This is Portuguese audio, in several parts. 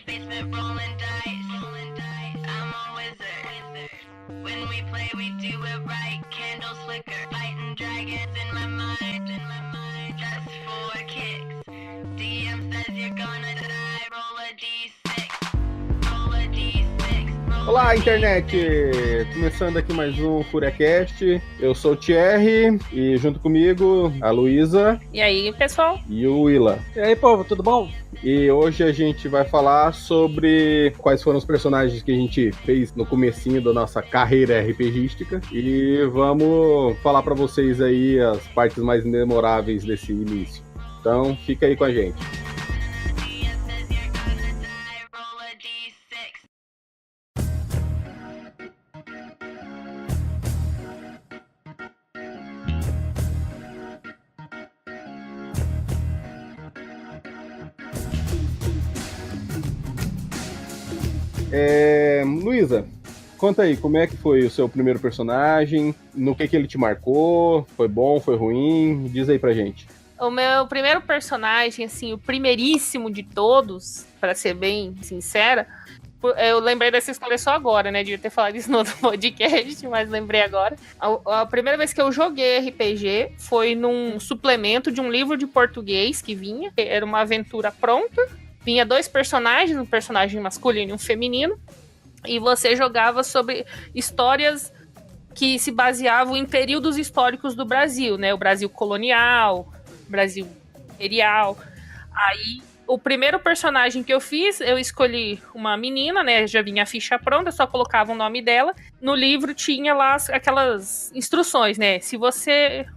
basement rolling dice. I'm a wizard. When we play, we do it right. Candles flicker, fighting dragons in my mind. Just for kicks. DM says you're gonna die. Roll a d6. Roll a d6. Olá, internet! Começando aqui mais um FuriaCast. Eu sou o Thierry e junto comigo a Luísa. E aí, pessoal? E o Willa. E aí, povo, tudo bom? E hoje a gente vai falar sobre quais foram os personagens que a gente fez no comecinho da nossa carreira RPGística. E vamos falar pra vocês aí as partes mais memoráveis desse início. Então, fica aí com a gente. DM says you're gonna die. Roll a d6. Luísa, conta aí, como é que foi o seu primeiro personagem? No que ele te marcou? Foi bom, foi ruim? Diz aí pra gente. O meu primeiro personagem, assim, o primeiríssimo de todos, pra ser bem sincera, eu lembrei dessa história só agora, né? Devia ter falado isso no outro podcast, mas lembrei agora. A primeira vez que eu joguei RPG foi num suplemento de um livro de português que vinha. Era uma aventura pronta. Vinha dois personagens, um personagem masculino e um feminino. E você jogava sobre histórias que se baseavam em períodos históricos do Brasil, né? O Brasil colonial, o Brasil imperial. Aí, o primeiro personagem que eu fiz, eu escolhi uma menina, né? Já vinha a ficha pronta, só colocava o nome dela. No livro tinha lá aquelas instruções, né? Se você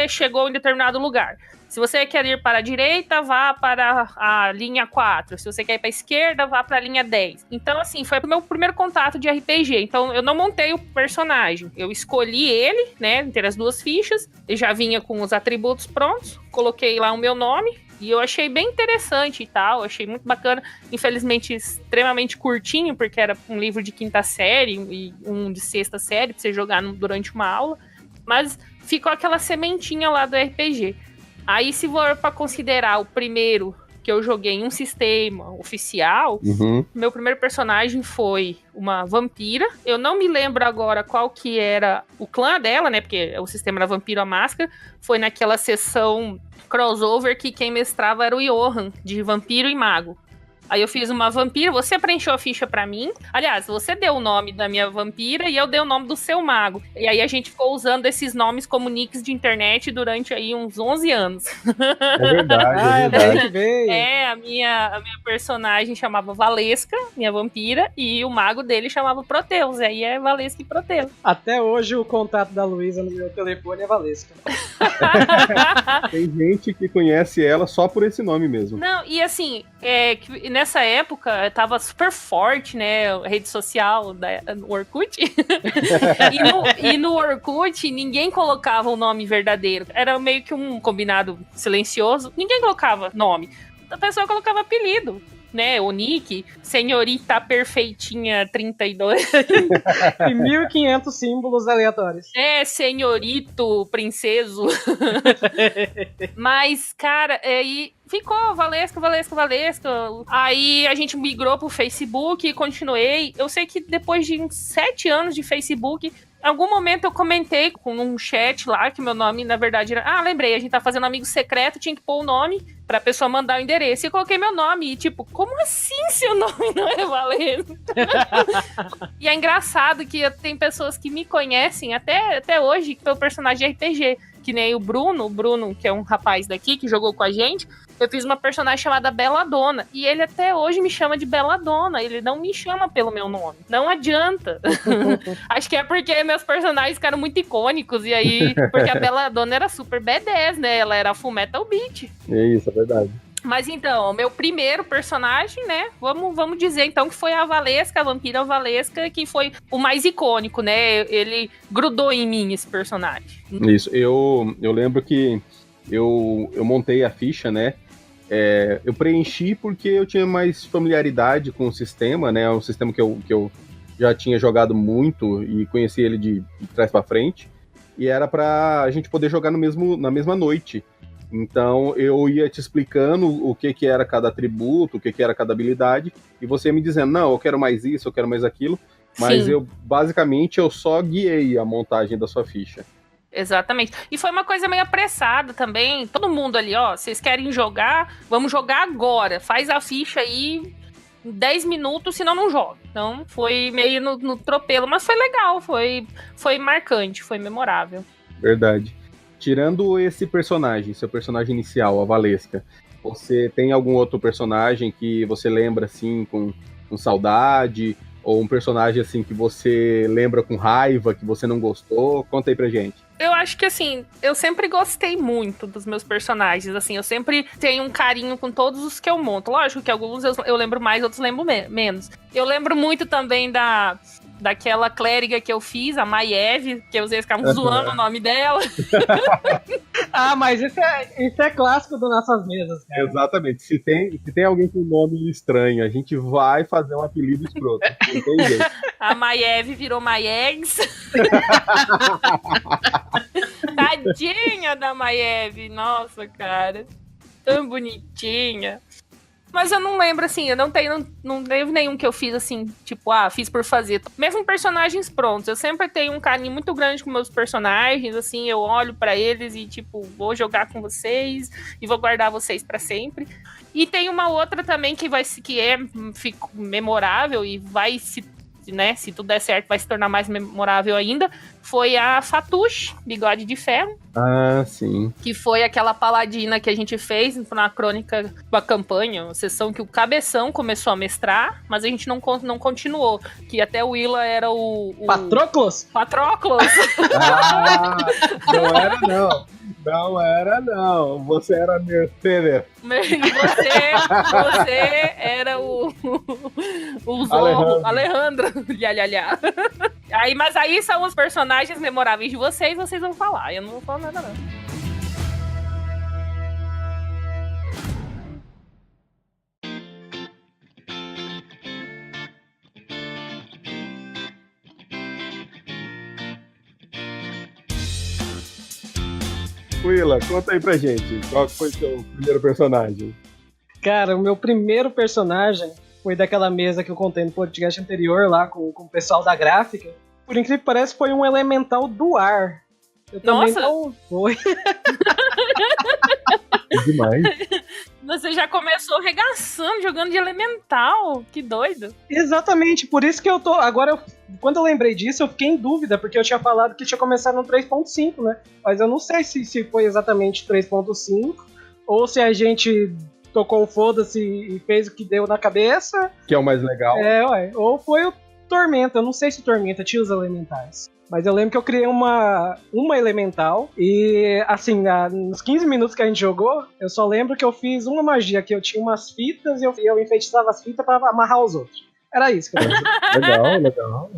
chegou em determinado lugar. Se você quer ir para a direita, vá para a linha 4. Se você quer ir para a esquerda, vá para a linha 10. Então, assim, foi o meu primeiro contato de RPG. Então, eu não montei o personagem. Eu escolhi ele, né, entre as duas fichas. Ele já vinha com os atributos prontos. Coloquei lá o meu nome. E eu achei bem interessante e tal. Achei muito bacana. Infelizmente, extremamente curtinho, porque era um livro de 5ª série e um de 6ª série, para você jogar durante uma aula. Mas ficou aquela sementinha lá do RPG. Aí, se for para considerar o primeiro que eu joguei em um sistema oficial, meu primeiro personagem foi uma vampira. Eu não me lembro agora qual que era o clã dela, né? Porque o sistema era Vampiro à Máscara. Foi naquela sessão crossover que quem mestrava era o Johan, de Vampiro e Mago. Aí eu fiz uma vampira, você preencheu a ficha pra mim. Aliás, você deu o nome da minha vampira e eu dei o nome do seu mago. E aí a gente ficou usando esses nomes como nicks de internet durante aí uns 11 anos. É verdade, é verdade. A minha personagem chamava Valesca, minha vampira, e o mago dele chamava Proteus. Aí é Valesca e Proteus. Até hoje o contato da Luísa no meu telefone é Valesca. Tem gente que conhece ela só por esse nome mesmo. Não, e assim, nessa época tava super forte, né, a rede social no Orkut. e no Orkut ninguém colocava o nome verdadeiro. Era meio que um combinado silencioso. Ninguém colocava nome. A pessoa colocava apelido, né, o nick, Senhorita Perfeitinha 32. E 1500 símbolos aleatórios. Senhorito, princeso. Mas, cara, aí ficou Valesca. Aí a gente migrou pro Facebook e continuei. Eu sei que depois de uns 7 anos de Facebook, em algum momento eu comentei com um chat lá que meu nome, na verdade, era... lembrei, a gente tá fazendo amigo secreto, tinha que pôr o nome pra pessoa mandar o endereço. E eu coloquei meu nome. E tipo, como assim seu nome não é Valesca? E é engraçado que tem pessoas que me conhecem até hoje pelo personagem de RPG. Que nem o Bruno, que é um rapaz daqui que jogou com a gente. Eu fiz uma personagem chamada Belladonna. E ele até hoje me chama de Belladonna. Ele não me chama pelo meu nome. Não adianta. Acho que é porque meus personagens ficaram muito icônicos. E aí, porque a Belladonna era super badass, né? Ela era full metal beat. É isso, é verdade. Mas então, o meu primeiro personagem, né? Vamos dizer então que foi a Valesca, a vampira Valesca, que foi o mais icônico, né? Ele grudou em mim, esse personagem. Isso, eu lembro que eu montei a ficha, né? Eu preenchi porque eu tinha mais familiaridade com o sistema, né? É um sistema que eu já tinha jogado muito e conheci ele de trás pra frente. E era pra gente poder jogar na mesma noite. Então eu ia te explicando o que era cada atributo, o que era cada habilidade, e você ia me dizendo, não, eu quero mais isso, eu quero mais aquilo, mas Sim. basicamente eu só guiei a montagem da sua ficha. Exatamente. E foi uma coisa meio apressada também. Todo mundo ali, ó, vocês querem jogar? Vamos jogar agora. Faz a ficha aí em 10 minutos, senão não joga. Então foi meio no tropelo, mas foi legal, foi marcante, foi memorável. Verdade. Tirando esse personagem, seu personagem inicial, a Valesca, você tem algum outro personagem que você lembra assim com saudade? Ou um personagem assim que você lembra com raiva, que você não gostou? Conta aí pra gente. Eu acho que, assim, eu sempre gostei muito dos meus personagens, assim, eu sempre tenho um carinho com todos os que eu monto. Lógico que alguns eu lembro mais, outros lembro menos. Eu lembro muito também daquela clériga que eu fiz, a Maiev, que eu usei, ficavam zoando o nome dela. Ah, mas isso é clássico das nossas mesas, cara. Exatamente. Se tem alguém com nome estranho, a gente vai fazer um apelido escroto. Não tem jeito. A Maiev virou Maiegs. Tadinha da Maiev, nossa, cara. Tão bonitinha. Mas eu não lembro, assim, eu não teve nenhum que eu fiz, assim, tipo, fiz por fazer. Mesmo personagens prontos, eu sempre tenho um carinho muito grande com meus personagens, assim, eu olho pra eles e, tipo, vou jogar com vocês e vou guardar vocês pra sempre. E tem uma outra também que fica memorável e vai se tudo der certo, vai se tornar mais memorável ainda, foi a Fatush, Bigode de Ferro. Ah, sim. Que foi aquela paladina que a gente fez na crônica da campanha, uma sessão que o Cabeção começou a mestrar, mas a gente não continuou, que até o Willa era o... Patroclus? Patroclus! Não era não. Não era não. Você era Mercedes. E você era o Zorro, Alejandro. Mas aí são os personagens memoráveis de vocês vão falar. Eu não vou falar nada, não. Willa, conta aí pra gente. Qual foi o seu primeiro personagem? Cara, o meu primeiro personagem foi daquela mesa que eu contei no podcast anterior lá com o pessoal da gráfica. Por incrível que pareça, foi um elemental do ar. Eu também não foi. É demais. Você já começou regaçando, jogando de elemental. Que doido. Exatamente, por isso que eu tô... Agora, quando eu lembrei disso, eu fiquei em dúvida, porque eu tinha falado que tinha começado no 3.5, né? Mas eu não sei se foi exatamente 3.5, ou se a gente tocou o foda-se e fez o que deu na cabeça. Que é o mais legal. Ou foi o Tormenta. Eu não sei se o Tormenta tinha os elementais. Mas eu lembro que eu criei uma elemental e, assim, nos 15 minutos que a gente jogou, eu só lembro que eu fiz uma magia, que eu tinha umas fitas e eu enfeitiçava as fitas pra amarrar os outros. Era isso que eu lembro. Legal.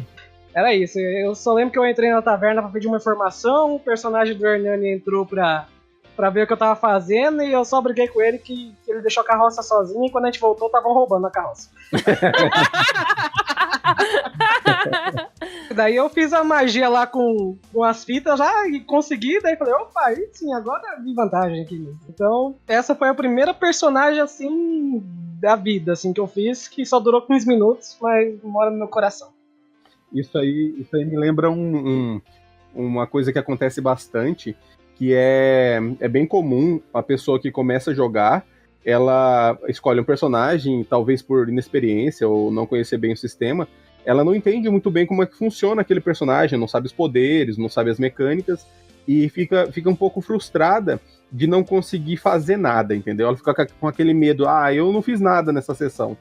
Era isso. Eu só lembro que eu entrei na taverna pra pedir uma informação, o personagem do Hernani entrou pra ver o que eu tava fazendo e eu só briguei com ele que ele deixou a carroça sozinho e quando a gente voltou, estavam roubando a carroça. Daí eu fiz a magia lá com as fitas já e consegui, daí falei, opa, aí sim, agora vi vantagem aqui. Então, essa foi a primeira personagem, assim, da vida, assim, que eu fiz, que só durou 15 minutos, mas mora no meu coração. Isso aí me lembra uma coisa que acontece bastante, que é bem comum a pessoa que começa a jogar, ela escolhe um personagem, talvez por inexperiência ou não conhecer bem o sistema, ela não entende muito bem como é que funciona aquele personagem, não sabe os poderes, não sabe as mecânicas, e fica um pouco frustrada de não conseguir fazer nada, entendeu? Ela fica com aquele medo, eu não fiz nada nessa sessão.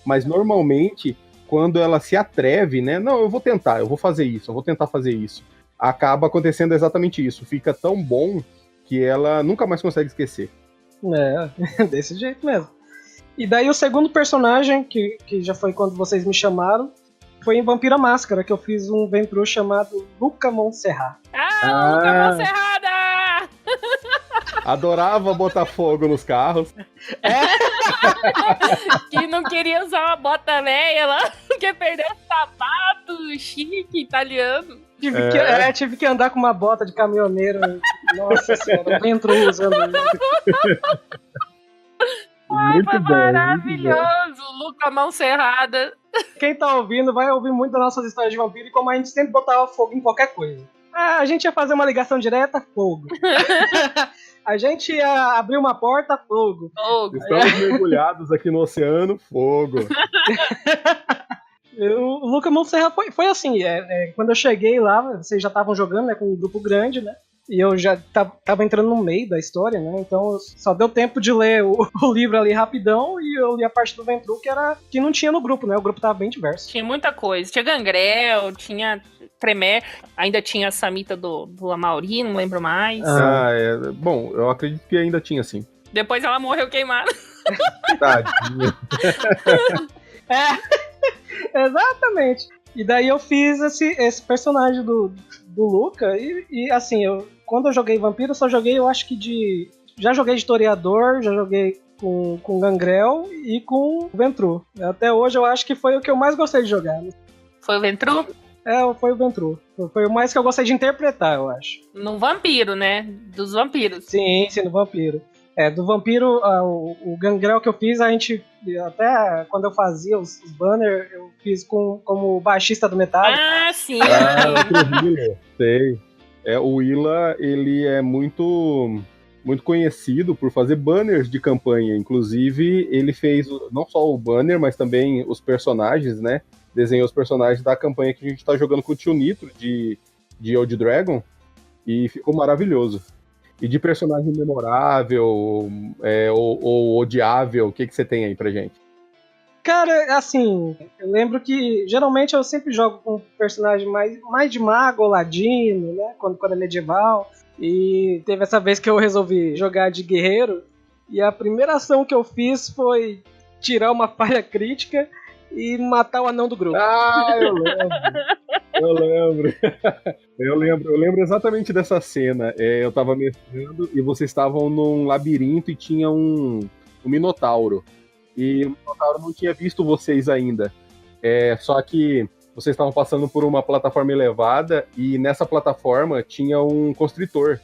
Mas normalmente, quando ela se atreve, né, não, eu vou tentar, eu vou fazer isso, eu vou tentar fazer isso, acaba acontecendo exatamente isso, fica tão bom que ela nunca mais consegue esquecer. Desse jeito mesmo. E daí o segundo personagem, que já foi quando vocês me chamaram, foi em Vampira Máscara, que eu fiz um ventru chamado Luca Montserrat. Luca Montserrada! Adorava botar fogo nos carros. Que não queria usar uma bota velha lá, porque perdeu o sapato chique italiano. Tive que andar com uma bota de caminhoneiro Nossa senhora, entrou usando. Ai, Muito foi bom, muito bom. maravilhoso. Luca Mão Cerrada. Quem tá ouvindo vai ouvir muito das nossas histórias de vampiro e como a gente sempre botava fogo em qualquer coisa. A gente ia fazer uma ligação direta, fogo. A gente ia abrir uma porta, fogo. Fogo. Estamos mergulhados aqui no oceano, fogo. O Luca Montserrat foi assim, quando eu cheguei lá, vocês já estavam jogando, né, com um grupo grande, né? E eu já tava entrando no meio da história, né? Então só deu tempo de ler o livro ali rapidão e eu li a parte do Ventru que não tinha no grupo, né? O grupo tava bem diverso. Tinha muita coisa. Tinha Gangrel, tinha Tremé, ainda tinha a Samita do Amauri, não lembro mais. Bom, eu acredito que ainda tinha, sim. Depois ela morreu queimada. Tadinha. Exatamente. E daí eu fiz esse personagem do Luca e assim, quando eu joguei Vampiro, eu só joguei, eu acho que já joguei de Toreador, já joguei com Gangrel e com Ventru. Até hoje eu acho que foi o que eu mais gostei de jogar. Foi o Ventru? Foi o Ventru. Foi o mais que eu gostei de interpretar, eu acho. No Vampiro, né? Dos vampiros. Sim, no Vampiro. Do Vampiro, o Gangrel que eu fiz, a gente, até quando eu fazia os banners, eu fiz como baixista do Metallica. Ah, sim! Sei. O Willa, ele é muito conhecido por fazer banners de campanha. Inclusive, ele fez não só o banner, mas também os personagens, né? Desenhou os personagens da campanha que a gente tá jogando com o Tio Nitro, de Old Dragon, e ficou maravilhoso. E de personagem memorável ou odiável, o que você tem aí pra gente? Cara, assim, eu lembro que geralmente eu sempre jogo com personagem mais de mago ou ladino, né? Quando é medieval. E teve essa vez que eu resolvi jogar de guerreiro. E a primeira ação que eu fiz foi tirar uma falha crítica e matar o anão do grupo. Ah, eu lembro. Eu lembro exatamente dessa cena. Eu tava mestrando e vocês estavam num labirinto e tinha um minotauro. E o minotauro não tinha visto vocês ainda. Só que vocês estavam passando por uma plataforma elevada e nessa plataforma tinha um constritor.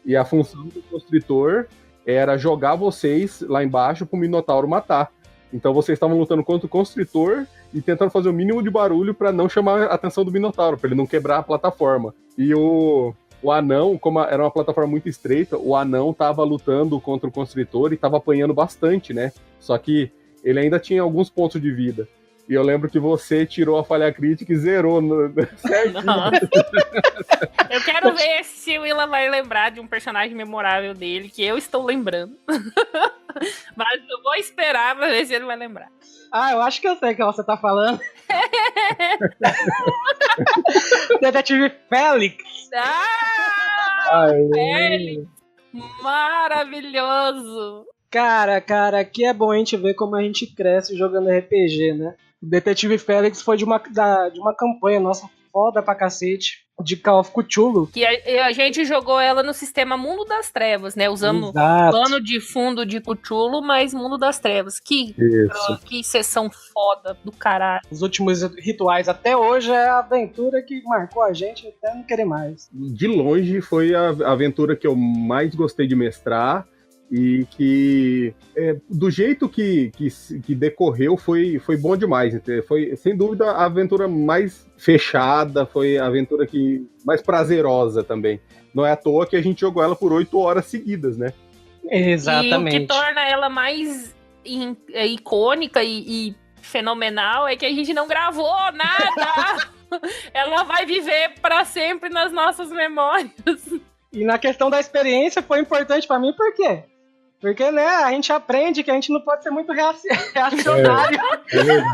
E a função do constritor era jogar vocês lá embaixo pro minotauro matar. Então vocês estavam lutando contra o constritor e tentando fazer o mínimo de barulho para não chamar a atenção do minotauro, para ele não quebrar a plataforma. E o anão, como era uma plataforma muito estreita, o anão tava lutando contra o constritor e tava apanhando bastante, né? Só que ele ainda tinha alguns pontos de vida. E eu lembro que você tirou a falha crítica e zerou certinho. Nossa. Eu quero ver se o Willa vai lembrar de um personagem memorável dele, que eu estou lembrando. Mas eu vou esperar pra ver se ele vai lembrar. Eu acho que eu sei o que você tá falando. Detetive Félix. Félix! Maravilhoso! Cara, aqui é bom a gente ver como a gente cresce jogando RPG, né? O Detetive Félix foi de uma campanha nossa foda pra cacete, de Call of Cthulhu. Que a gente jogou ela no sistema Mundo das Trevas, né? Usando plano de fundo de Cthulhu, mas Mundo das Trevas. Que sessão foda do caralho. Os últimos rituais até hoje é a aventura que marcou a gente até não querer mais. De longe foi a aventura que eu mais gostei de mestrar. E que do jeito que decorreu foi bom demais. Foi, sem dúvida, a aventura mais fechada, foi a aventura mais prazerosa também. Não é à toa que a gente jogou ela por 8 horas seguidas, né? Exatamente. E o que torna ela mais icônica e fenomenal é que a gente não gravou nada. Ela vai viver para sempre nas nossas memórias. E na questão da experiência foi importante para mim, por quê? Porque, né, a gente aprende que a gente não pode ser muito reacionário.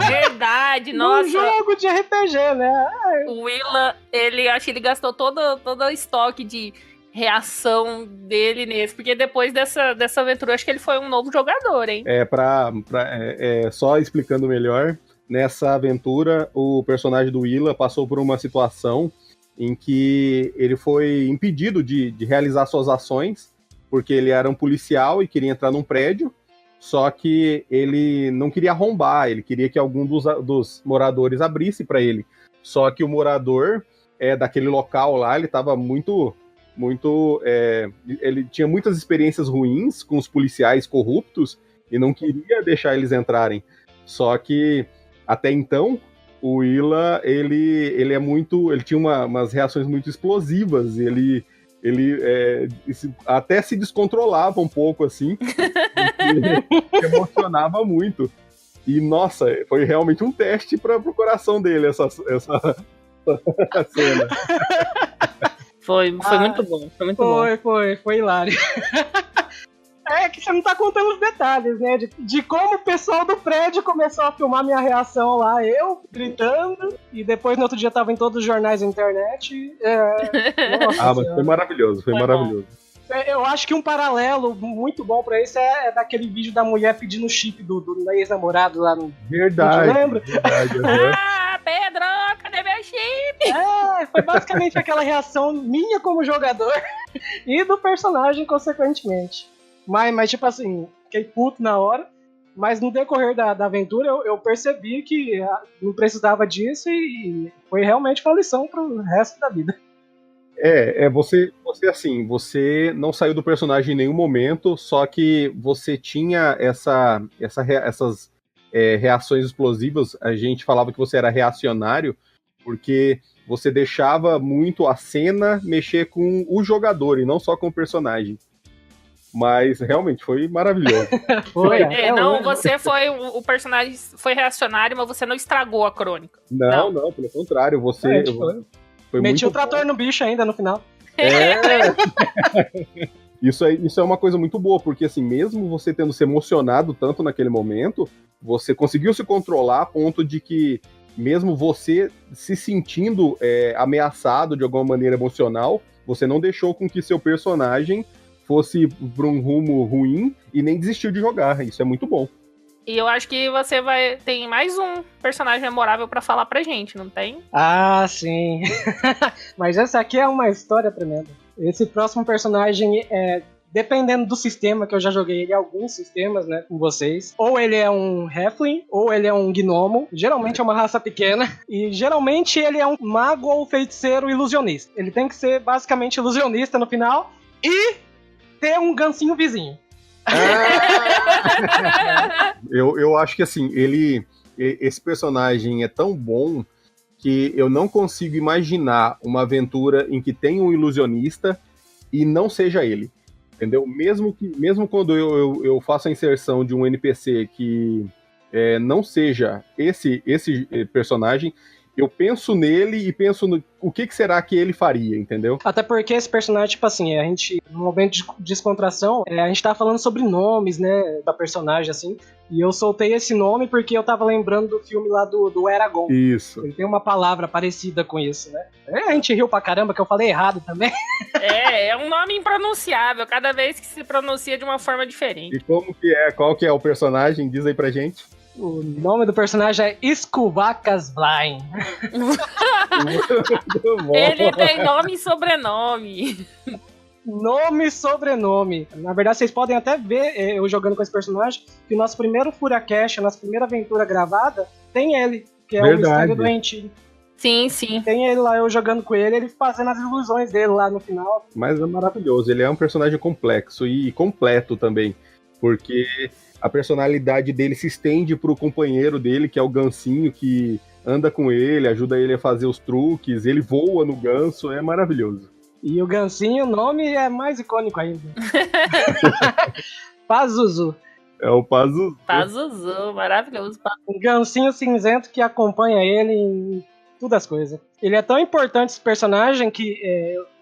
Verdade, nossa. Num jogo de RPG, né? O Willa, acho que ele gastou todo o estoque de reação dele nesse, porque depois dessa aventura, acho que ele foi um novo jogador, hein? Só explicando melhor, nessa aventura, o personagem do Willa passou por uma situação em que ele foi impedido de realizar suas ações, porque ele era um policial e queria entrar num prédio, só que ele não queria arrombar, ele queria que algum dos moradores abrisse para ele. Só que o morador daquele local lá, ele estava muito ele tinha muitas experiências ruins com os policiais corruptos e não queria deixar eles entrarem. Só que, até então, o Willa, ele tinha umas reações muito explosivas, ele até se descontrolava um pouco, assim, se emocionava muito. E, nossa, foi realmente um teste para o coração dele, essa cena. Foi muito bom, foi muito bom. Foi hilário. É que você não tá contando os detalhes, né? De como o pessoal do prédio começou a filmar minha reação lá, eu gritando, e depois no outro dia tava em todos os jornais da internet. Mas foi maravilhoso, maravilhoso. Eu acho que um paralelo muito bom pra isso é daquele vídeo da mulher pedindo o chip do ex-namorado lá no... Verdade. Lembra? Verdade. Pedro, cadê meu chip? Foi basicamente aquela reação minha como jogador e do personagem, consequentemente. Mas tipo assim, fiquei puto na hora, mas no decorrer da aventura eu percebi que não precisava disso e foi realmente uma lição pro resto da vida. Você assim, você não saiu do personagem em nenhum momento, só que você tinha essas reações explosivas. A gente falava que você era reacionário, porque você deixava muito a cena mexer com o jogador e não só com o personagem. Mas realmente foi maravilhoso. Você foi o personagem foi reacionário, mas você não estragou a crônica. Não, pelo contrário, você foi meti muito o trator no bicho ainda no final. Isso é uma coisa muito boa, porque assim, mesmo você tendo se emocionado tanto naquele momento, você conseguiu se controlar a ponto de que, mesmo você se sentindo ameaçado de alguma maneira emocional, você não deixou com que seu personagem fosse para um rumo ruim e nem desistiu de jogar. Isso é muito bom. E eu acho que você tem mais um personagem memorável pra falar pra gente, não tem? Ah, sim. Mas essa aqui é uma história tremenda. Esse próximo personagem dependendo do sistema, que eu já joguei ele em alguns sistemas, né, com vocês, ou ele é um Halfling, ou ele é um Gnomo, geralmente é uma raça pequena, e geralmente ele é um mago ou feiticeiro ilusionista. Ele tem que ser basicamente ilusionista no final e ter um gancinho vizinho. Eu acho que assim, esse personagem é tão bom que eu não consigo imaginar uma aventura em que tem um ilusionista e não seja ele, entendeu? Mesmo quando eu faço a inserção de um NPC que não seja esse personagem, eu penso nele e penso no o que será que ele faria, entendeu? Até porque esse personagem, tipo assim, a gente, no momento de descontração, a gente tava falando sobre nomes, né, da personagem, assim, e eu soltei esse nome porque eu tava lembrando do filme lá do Eragon. Isso. Ele tem uma palavra parecida com isso, né? A gente riu pra caramba que eu falei errado também. É um nome impronunciável, cada vez que se pronuncia de uma forma diferente. E como que é? Qual que é o personagem? Diz aí pra gente. O nome do personagem é Skuvacas Blind. Ele tem nome e sobrenome. Nome e sobrenome. Na verdade, vocês podem até ver eu jogando com esse personagem, que o nosso primeiro Furacast, a nossa primeira aventura gravada, tem ele, que é o Mistério Doentio. Sim, sim. Tem ele lá, eu jogando com ele fazendo as ilusões dele lá no final. Mas é maravilhoso, ele é um personagem complexo e completo também, porque a personalidade dele se estende pro companheiro dele, que é o Gancinho, que anda com ele, ajuda ele a fazer os truques, ele voa no ganso, é maravilhoso. E o Gancinho, o nome é mais icônico ainda. Pazuzu. É o Pazuzu. Pazuzu, maravilhoso. Um Gancinho cinzento que acompanha ele em todas as coisas. Ele é tão importante esse personagem que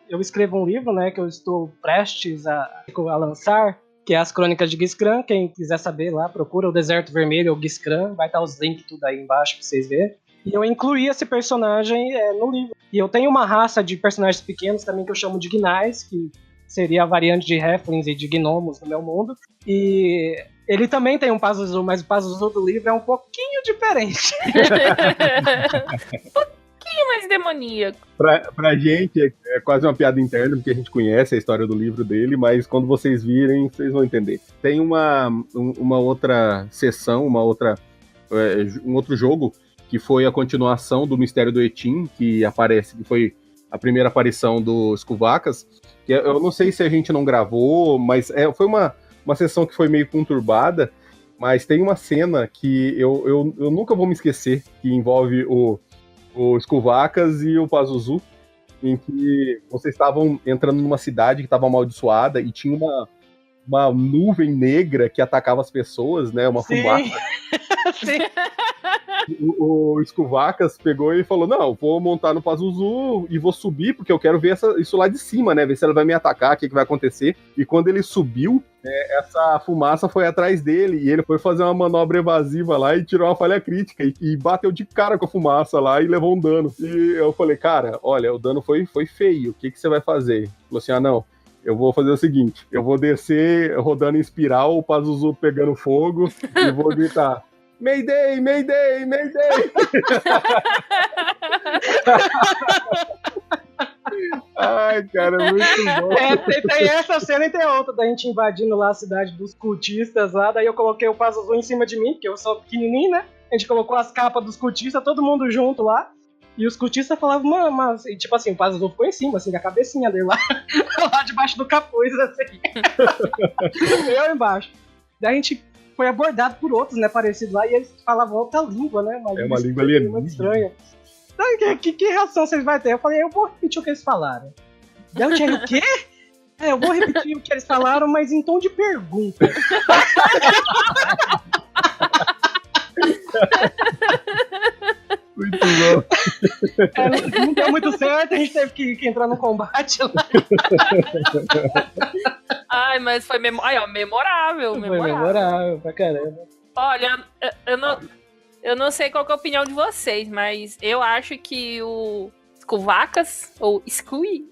eu escrevo um livro, né, que eu estou prestes a lançar, que é As Crônicas de Ghiskran. Quem quiser saber lá, procura o Deserto Vermelho ou Ghiskran, vai estar os links tudo aí embaixo pra vocês verem. E eu incluí esse personagem no livro. E eu tenho uma raça de personagens pequenos também que eu chamo de Gnais, que seria a variante de Halflings e de Gnomos no meu mundo. E ele também tem um Pazuzu, mas o Pazuzu do livro é um pouquinho diferente. Um pouquinho mais demoníaco. Pra gente é quase uma piada interna, porque a gente conhece a história do livro dele, mas quando vocês virem, vocês vão entender. Tem uma outra sessão, um outro jogo, que foi a continuação do Mistério do Etim, que foi a primeira aparição do Skuvacas, que eu não sei se a gente não gravou, mas foi uma sessão que foi meio conturbada, mas tem uma cena que eu nunca vou me esquecer, que envolve o Skuvacas e o Pazuzu, em que vocês estavam entrando numa cidade que estava amaldiçoada e tinha uma nuvem negra que atacava as pessoas, né? Uma fumaça. Sim. O Skuvacas pegou e falou, não, vou montar no Pazuzu e vou subir, porque eu quero ver isso lá de cima, né? Ver se ela vai me atacar, o que vai acontecer. E quando ele subiu, essa fumaça foi atrás dele e ele foi fazer uma manobra evasiva lá e tirou uma falha crítica e bateu de cara com a fumaça lá e levou um dano. E eu falei, cara, olha, o dano foi feio, o que você vai fazer? Ele falou assim, não, eu vou fazer o seguinte, eu vou descer rodando em espiral, o Pazuzu pegando fogo e vou gritar, Mayday, Mayday, Mayday! Ai, cara, é muito bom. Tem essa cena e tem outra da gente invadindo lá a cidade dos cultistas lá, daí eu coloquei o Pazuzu em cima de mim, porque eu sou pequenininho, né? A gente colocou as capas dos cultistas, todo mundo junto lá, e os cultistas falavam, mas tipo assim, o Pazuzu ficou em cima, assim, da cabecinha dele lá, lá debaixo do capuz, assim. Eu embaixo. Daí a gente foi abordado por outros, né, parecidos lá, e eles falavam outra língua, né? Uma língua alienígena. Muito estranha. Então, que reação vocês vão ter? Eu falei, eu vou repetir o que eles falaram. Daí eu tinha o quê? Eu vou repetir o que eles falaram, mas em tom de pergunta. Muito bom. Não deu muito certo, a gente teve que entrar no combate lá. Ai, mas foi memorável. Foi memorável pra caramba. Olha, eu não sei qual que é a opinião de vocês, mas eu acho que o Skuvacas, ou Skui,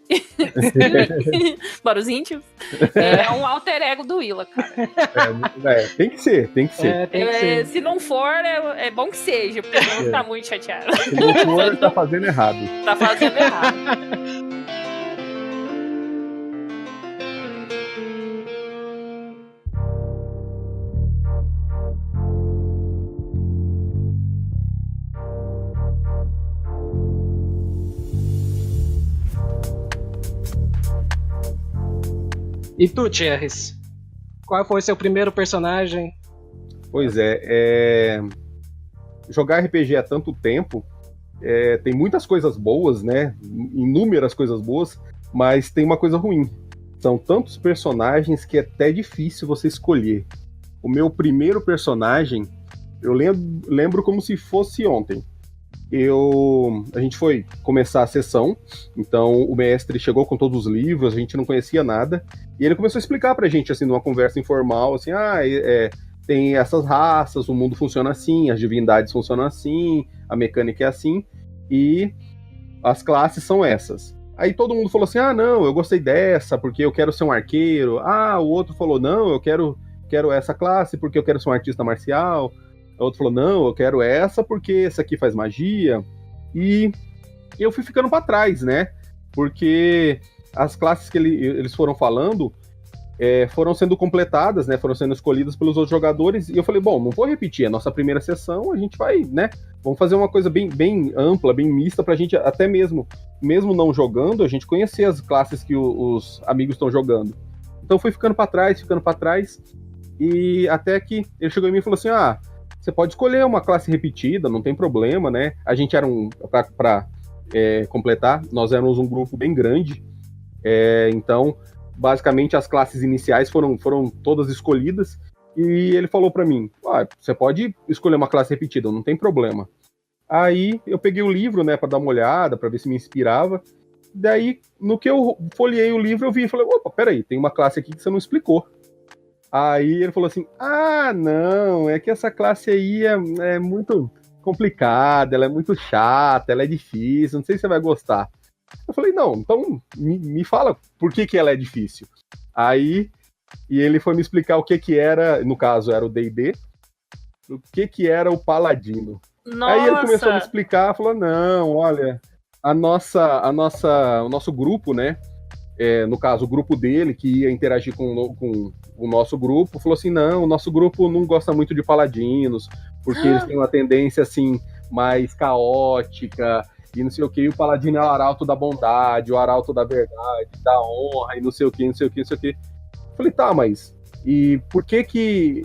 para os íntimos, é um alter ego do Willa, cara. Tem que ser. Tem que ser. Se não for, é bom que seja, porque não tá muito chateado. Se não for, tá fazendo errado. Tá fazendo errado. E tu, Thierrys? Qual foi seu primeiro personagem? Pois jogar RPG há tanto tempo, tem muitas coisas boas, né? Inúmeras coisas boas, mas tem uma coisa ruim. São tantos personagens que é até difícil você escolher. O meu primeiro personagem, eu lembro como se fosse ontem. A gente foi começar a sessão, então o mestre chegou com todos os livros, a gente não conhecia nada, e ele começou a explicar pra gente, assim, numa conversa informal, assim, tem essas raças, o mundo funciona assim, as divindades funcionam assim, a mecânica é assim, e as classes são essas. Aí todo mundo falou assim, não, eu gostei dessa, porque eu quero ser um arqueiro. O outro falou, não, eu quero essa classe, porque eu quero ser um artista marcial. O outro falou, não, eu quero essa porque essa aqui faz magia. E eu fui ficando pra trás, né? Porque as classes que eles foram falando foram sendo completadas, né? Foram sendo escolhidas pelos outros jogadores. E eu falei, bom, não vou repetir a nossa primeira sessão, a gente vai, né? Vamos fazer uma coisa bem, bem ampla, bem mista, pra gente até mesmo não jogando, a gente conhecer as classes que os amigos estão jogando. Então fui ficando pra trás. E até que ele chegou em mim e falou assim, você pode escolher uma classe repetida, não tem problema, né? A gente era pra completar, nós éramos um grupo bem grande, então, basicamente, as classes iniciais foram todas escolhidas, e ele falou pra mim, você pode escolher uma classe repetida, não tem problema. Aí, eu peguei o livro, né, pra dar uma olhada, pra ver se me inspirava, daí, no que eu folheei o livro, eu vi e falei, opa, peraí, tem uma classe aqui que você não explicou. Aí ele falou assim, não, é que essa classe aí é muito complicada, ela é muito chata, ela é difícil, não sei se você vai gostar. Eu falei, não, então me fala por que ela é difícil. Aí, e ele foi me explicar o que era, no caso era o D&D, o que era o Paladino. Nossa. Aí ele começou a me explicar, falou, não, olha, o nosso grupo, né, no caso, o grupo dele, que ia interagir com o nosso grupo, falou assim, não, o nosso grupo não gosta muito de paladinos, porque eles têm uma tendência, assim, mais caótica, e não sei o que, e o paladino é o arauto da bondade, o arauto da verdade, da honra, e não sei o que, não sei o que, não sei o que. Falei, tá, mas e por que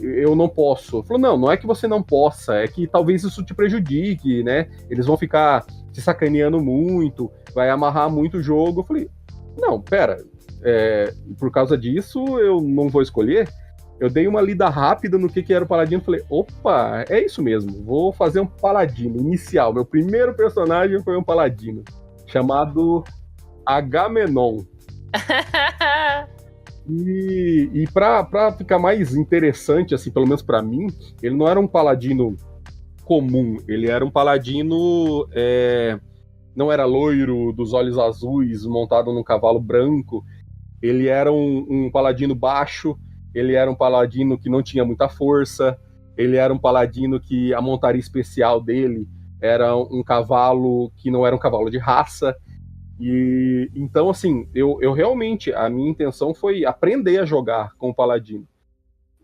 eu não posso? Falou, não é que você não possa, é que talvez isso te prejudique, né? Eles vão ficar te sacaneando muito, vai amarrar muito o jogo. Eu falei, não, pera, por causa disso eu não vou escolher. Eu dei uma lida rápida no que era o paladino, falei, opa, é isso mesmo, vou fazer um paladino inicial. Meu primeiro personagem foi um paladino, chamado Agamenon. E pra ficar mais interessante, assim, pelo menos pra mim, ele não era um paladino comum, ele era um paladino, não era loiro, dos olhos azuis, montado num cavalo branco. Ele era um paladino baixo, ele era um paladino que não tinha muita força, ele era um paladino que a montaria especial dele era um cavalo que não era um cavalo de raça. E então, assim, eu realmente, a minha intenção foi aprender a jogar com o paladino.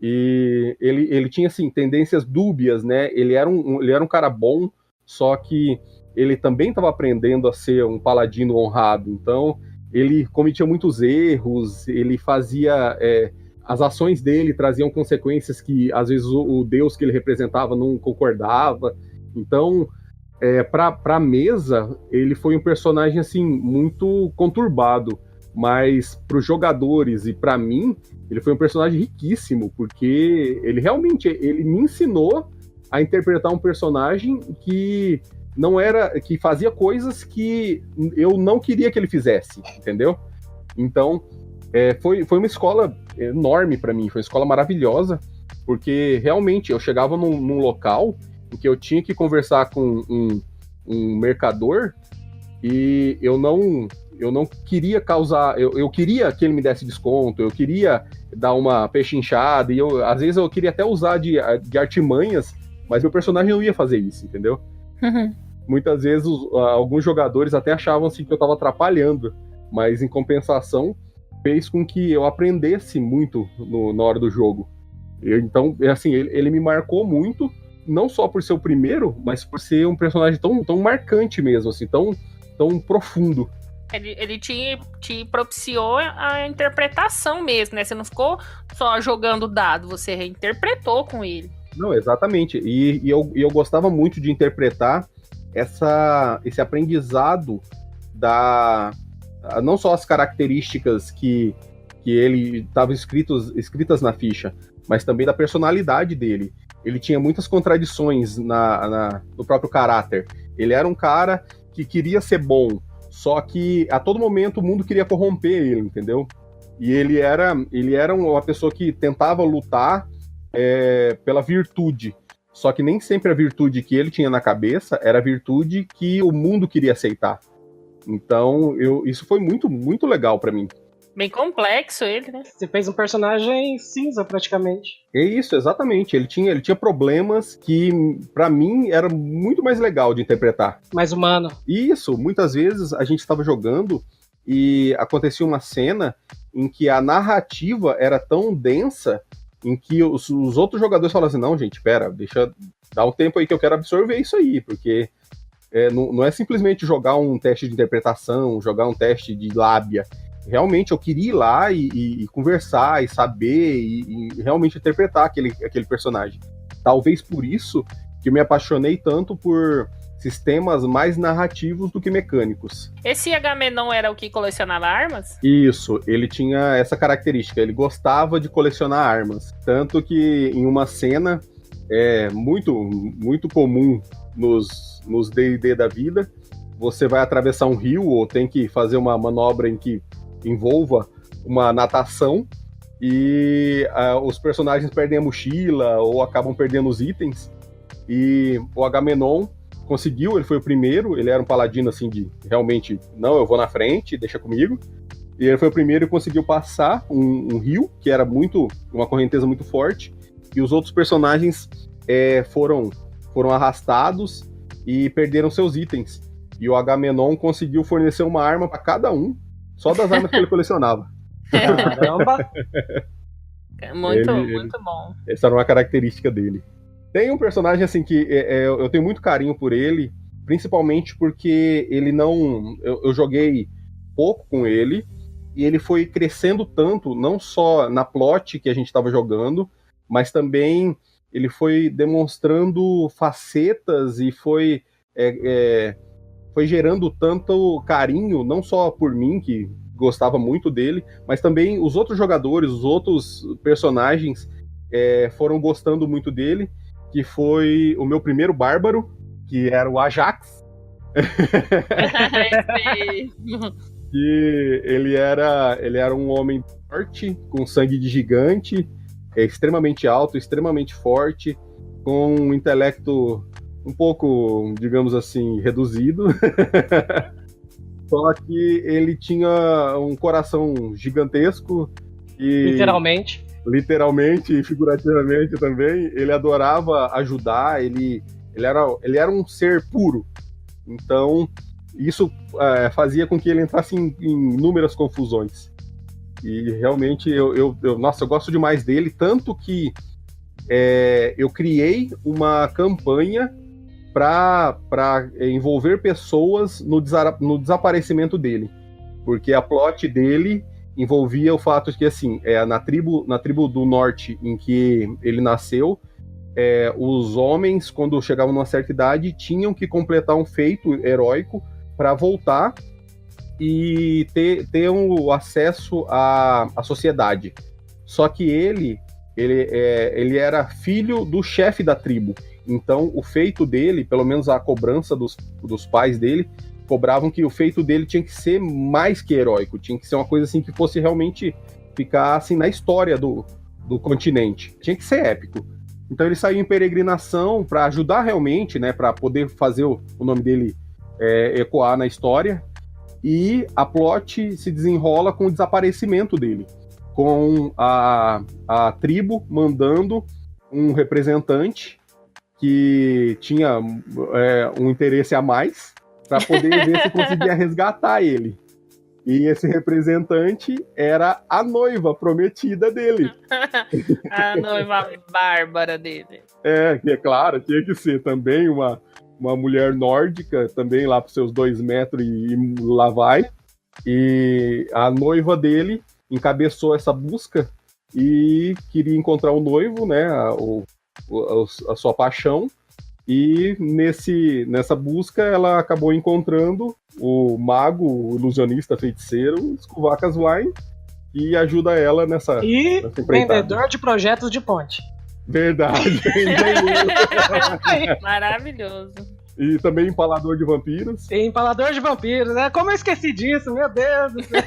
E ele tinha, assim, tendências dúbias, né? Ele era um cara bom, só que ele também estava aprendendo a ser um paladino honrado. Então, ele cometia muitos erros, ele fazia... as ações dele traziam consequências que, às vezes, o deus que ele representava não concordava. Então... pra mesa, ele foi um personagem, assim, muito conturbado, mas pros jogadores e pra mim, ele foi um personagem riquíssimo, porque ele realmente, ele me ensinou a interpretar um personagem que não era, que fazia coisas que eu não queria que ele fizesse, entendeu? Então, foi uma escola enorme pra mim, foi uma escola maravilhosa, porque realmente eu chegava num local em que eu tinha que conversar com um mercador e eu não queria causar... Eu queria que ele me desse desconto, eu queria dar uma pechinchada, e às vezes eu queria até usar de artimanhas, mas meu personagem não ia fazer isso, entendeu? Muitas vezes alguns jogadores até achavam assim, que eu estava atrapalhando, mas em compensação fez com que eu aprendesse muito na hora do jogo. Então, assim, ele me marcou muito, não só por ser o primeiro, mas por ser um personagem tão marcante mesmo, assim, tão profundo. Ele te propiciou a interpretação mesmo, né? Você não ficou só jogando dado, você reinterpretou com ele. Não, exatamente. E eu gostava muito de interpretar esse aprendizado não só as características que ele estava escritas na ficha, mas também da personalidade dele. Ele tinha muitas contradições no próprio caráter. Ele era um cara que queria ser bom, só que a todo momento o mundo queria corromper ele, entendeu? E ele era uma pessoa que tentava lutar pela virtude, só que nem sempre a virtude que ele tinha na cabeça era a virtude que o mundo queria aceitar. Então, isso foi muito, muito legal pra mim. Bem complexo ele, né? Você fez um personagem cinza, praticamente. É isso, exatamente. Ele tinha problemas que, pra mim, era muito mais legal de interpretar. Mais humano. Isso, muitas vezes a gente estava jogando e acontecia uma cena em que a narrativa era tão densa em que os outros jogadores falavam assim, não, gente, pera, deixa dar um tempo aí que eu quero absorver isso aí, porque não é simplesmente jogar um teste de interpretação, jogar um teste de lábia. Realmente eu queria ir lá e conversar e saber e realmente interpretar aquele personagem. Talvez por isso que eu me apaixonei tanto por sistemas mais narrativos do que mecânicos. Esse Agamenon era o que colecionava armas? Isso, ele tinha essa característica, ele gostava de colecionar armas. Tanto que em uma cena muito, muito comum nos D&D da vida, você vai atravessar um rio ou tem que fazer uma manobra em que envolva uma natação e os personagens perdem a mochila ou acabam perdendo os itens, e o Agamenon conseguiu, ele foi o primeiro, ele era um paladino assim de realmente, não, eu vou na frente, deixa comigo, e ele foi o primeiro e conseguiu passar um rio, que era uma correnteza muito forte, e os outros personagens foram arrastados e perderam seus itens, e o Agamenon conseguiu fornecer uma arma para cada um, só das armas que ele colecionava. Caramba! Muito bom. Essa era uma característica dele. Tem um personagem assim que eu tenho muito carinho por ele, principalmente porque ele não... Eu joguei pouco com ele, e ele foi crescendo tanto, não só na plot que a gente estava jogando, mas também ele foi demonstrando facetas e foi gerando tanto carinho, não só por mim, que gostava muito dele, mas também os outros jogadores, os outros personagens foram gostando muito dele, que foi o meu primeiro bárbaro, que era o Ajax. Que ele era um homem forte, com sangue de gigante, extremamente alto, extremamente forte, com um intelecto um pouco, digamos assim, reduzido. Só que ele tinha um coração gigantesco e... Literalmente e figurativamente também. Ele adorava ajudar, ele era um ser puro. Então, isso fazia com que ele entrasse em inúmeras confusões. E realmente, eu gosto demais dele, tanto que eu criei uma campanha para envolver pessoas no desaparecimento dele. Porque a plot dele envolvia o fato de que, assim, na tribo do norte em que ele nasceu, os homens, quando chegavam numa certa idade, tinham que completar um feito heróico para voltar e ter um acesso à sociedade. Só que ele era filho do chefe da tribo. Então, o feito dele, pelo menos a cobrança dos pais dele, cobravam que o feito dele tinha que ser mais que heróico, tinha que ser uma coisa assim que fosse realmente ficar assim na história do continente. Tinha que ser épico. Então ele saiu em peregrinação para ajudar realmente, né, para poder fazer o nome dele ecoar na história. E a plot se desenrola com o desaparecimento dele, com a tribo mandando um representante que tinha um interesse a mais para poder ver se conseguia resgatar ele. E esse representante era a noiva prometida dele. A noiva bárbara dele. Que claro, tinha que ser também uma mulher nórdica, também lá para seus 2 metros e lá vai. E a noiva dele encabeçou essa busca e queria encontrar o noivo, né, a sua paixão. E nessa busca ela acabou encontrando o mago, o ilusionista feiticeiro, Skuvaka Swain, que ajuda ela nessa empreitada. Vendedor de projetos de ponte. Verdade. Maravilhoso. E também empalador de vampiros. E empalador de vampiros, né? Como eu esqueci disso, meu Deus do céu.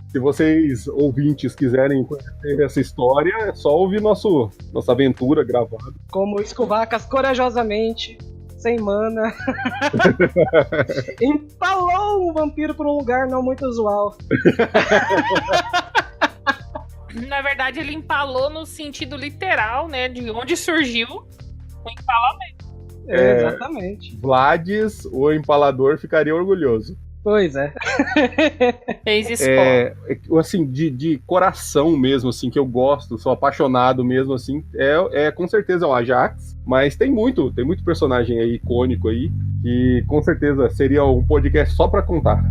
Se vocês, ouvintes, quiserem conhecer essa história, é só ouvir nossa aventura gravada. Como Skuvacas corajosamente, sem mana, empalou um vampiro por um lugar não muito usual. Na verdade, ele empalou no sentido literal, né? De onde surgiu o empalamento. Exatamente. Vlades, o empalador, ficaria orgulhoso. Pois é. Fez escola. Assim, de coração mesmo, assim, que eu gosto, sou apaixonado mesmo, assim, com certeza é o Ajax, mas tem muito personagem aí icônico aí, que com certeza seria um podcast só pra contar.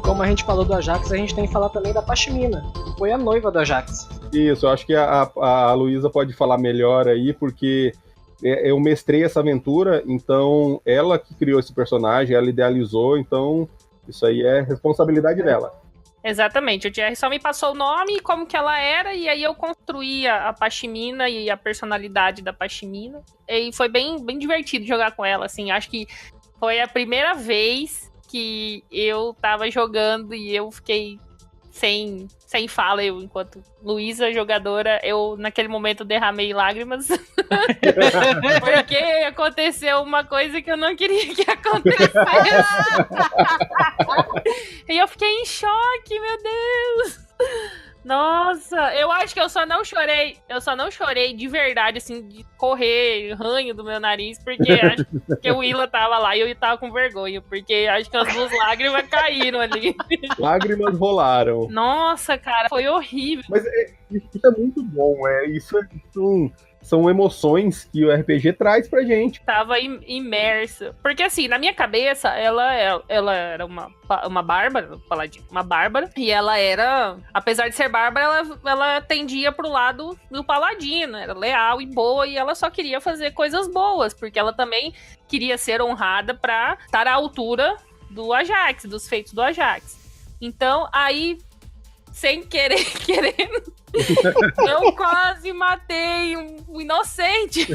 Como a gente falou do Ajax, a gente tem que falar também da Pashmina, que foi a noiva do Ajax. Isso, eu acho que a Luísa pode falar melhor aí, porque eu mestrei essa aventura, então ela que criou esse personagem, ela idealizou, então isso aí é responsabilidade dela. Exatamente, o Thierry só me passou o nome e como que ela era, e aí eu construí a Pashmina e a personalidade da Pashmina, e foi bem, bem divertido jogar com ela, assim, acho que foi a primeira vez que eu tava jogando e eu fiquei sem fala, enquanto Luísa, jogadora, eu naquele momento derramei lágrimas, porque aconteceu uma coisa que eu não queria que acontecesse. E eu fiquei em choque, meu Deus! Nossa, eu acho que eu só não chorei de verdade, assim, de correr ranho do meu nariz, porque acho que o Willa tava lá e eu tava com vergonha, porque acho que as duas lágrimas caíram ali. Lágrimas rolaram. Nossa, cara, foi horrível. Mas isso é muito bom, isso são emoções que o RPG traz pra gente. Tava imersa. Porque assim, na minha cabeça, ela era uma bárbara, uma bárbara, e ela era, apesar de ser bárbara, ela tendia pro lado do paladino, era leal e boa, e ela só queria fazer coisas boas, porque ela também queria ser honrada pra estar à altura do Ajax, dos feitos do Ajax. Então, aí, sem querer, querendo, eu quase matei um inocente.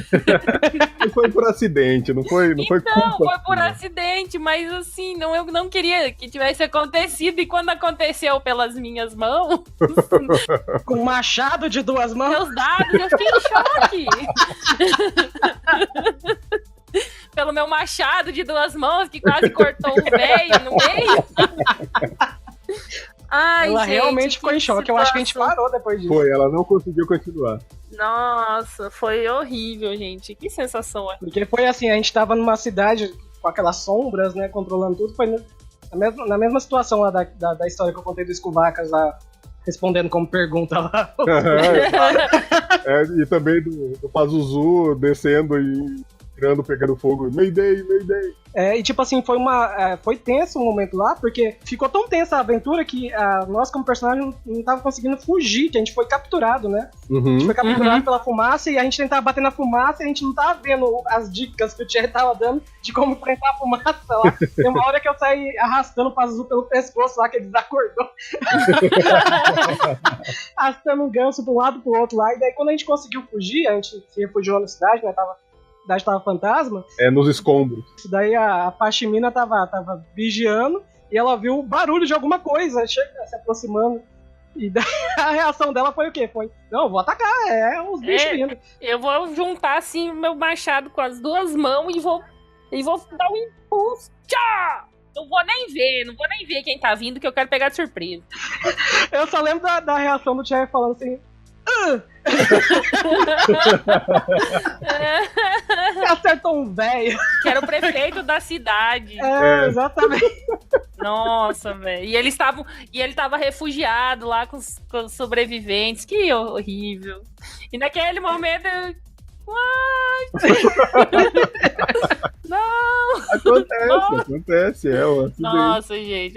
Não foi por acidente, não foi Então, culpa. foi por acidente, mas assim, eu não queria que tivesse acontecido. E quando aconteceu pelas minhas mãos, Com um machado de 2 mãos. meus dados, eu fiquei em choque. Pelo meu machado de 2 mãos, que quase cortou o velho no meio. Ai, Ela gente, realmente ficou em choque. Eu acho que a gente parou depois disso. Foi, ela não conseguiu continuar. Nossa, foi horrível, gente. Que sensação. Porque foi assim, a gente tava numa cidade com aquelas sombras, né, controlando tudo. Foi na mesma situação lá da história que eu contei do Escovacas lá, respondendo como pergunta lá. E também do Pazuzu descendo e pegando fogo. Mayday, Mayday. E tipo assim, foi tenso o momento lá, porque ficou tão tensa a aventura que nós como personagem não tava conseguindo fugir, que a gente foi capturado, né? A gente foi capturado pela fumaça e a gente tentava bater na fumaça e a gente não tava vendo as dicas que o Thierry tava dando de como enfrentar a fumaça lá. Tem uma hora que eu saí arrastando o Pazuzu pelo pescoço lá, que ele desacordou. Arrastando um ganso pra um lado pro outro lá, e daí quando a gente conseguiu fugir, a gente se refugiou na cidade, né? A cidade tava fantasma. Nos escombros. Daí a Pashmina tava vigiando e ela viu o barulho de alguma coisa se aproximando. E daí a reação dela foi o quê? Não, eu vou atacar, os bichos vindo. Eu vou juntar assim meu machado com as 2 mãos e vou dar um impulso. Tchá! Não vou nem ver quem tá vindo, que eu quero pegar de surpresa. Eu só lembro da reação do Thierry falando assim... Acertou um velho. Que era o prefeito da cidade. Exatamente. Nossa, velho. E ele tava refugiado lá com os sobreviventes. Que horrível. E naquele momento eu... Não! Acontece, um acidente. Nossa, gente.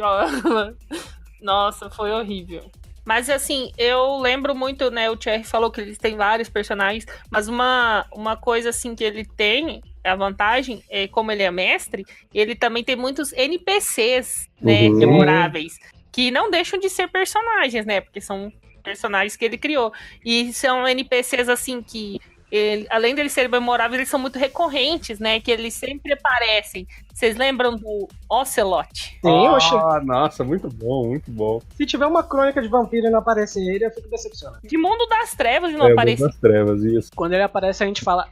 Nossa, foi horrível. Mas assim, eu lembro muito, né? O Thierry falou que eles têm vários personagens, mas uma coisa assim que ele tem, a vantagem, é como ele é mestre, ele também tem muitos NPCs, né, memoráveis, que não deixam de ser personagens, né? Porque são personagens que ele criou. E são NPCs assim que, além de eles serem memoráveis, eles são muito recorrentes, né? Que eles sempre aparecem. Vocês lembram do Ocelot? Sim, nossa, muito bom, muito bom. Se tiver uma crônica de vampiro e não aparecer ele, eu fico decepcionado. De Mundo das Trevas não apareceu. Mundo das Trevas, isso. Quando ele aparece, a gente fala,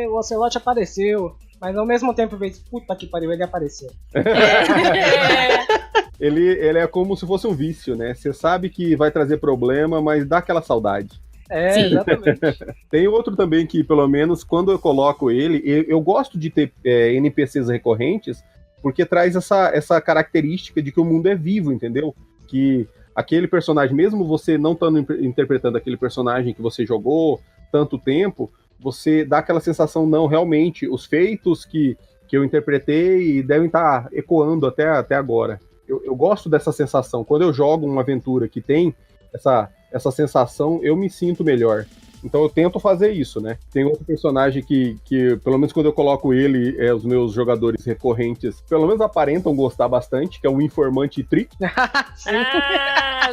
o Ocelot apareceu. Mas ao mesmo tempo, puta que pariu, ele apareceu. Ele é como se fosse um vício, né? Você sabe que vai trazer problema, mas dá aquela saudade. Sim. Exatamente. Tem outro também que, pelo menos, quando eu coloco ele, eu gosto de ter NPCs recorrentes, porque traz essa característica de que o mundo é vivo, entendeu? Que aquele personagem, mesmo você não estando interpretando aquele personagem que você jogou tanto tempo, você dá aquela sensação, não, realmente, os feitos que eu interpretei devem estar ecoando até agora. Eu gosto dessa sensação. Quando eu jogo uma aventura que tem essa sensação, eu me sinto melhor. Então eu tento fazer isso, né? Tem outro personagem que pelo menos quando eu coloco ele, os meus jogadores recorrentes, pelo menos aparentam gostar bastante, que é o Informante Trick.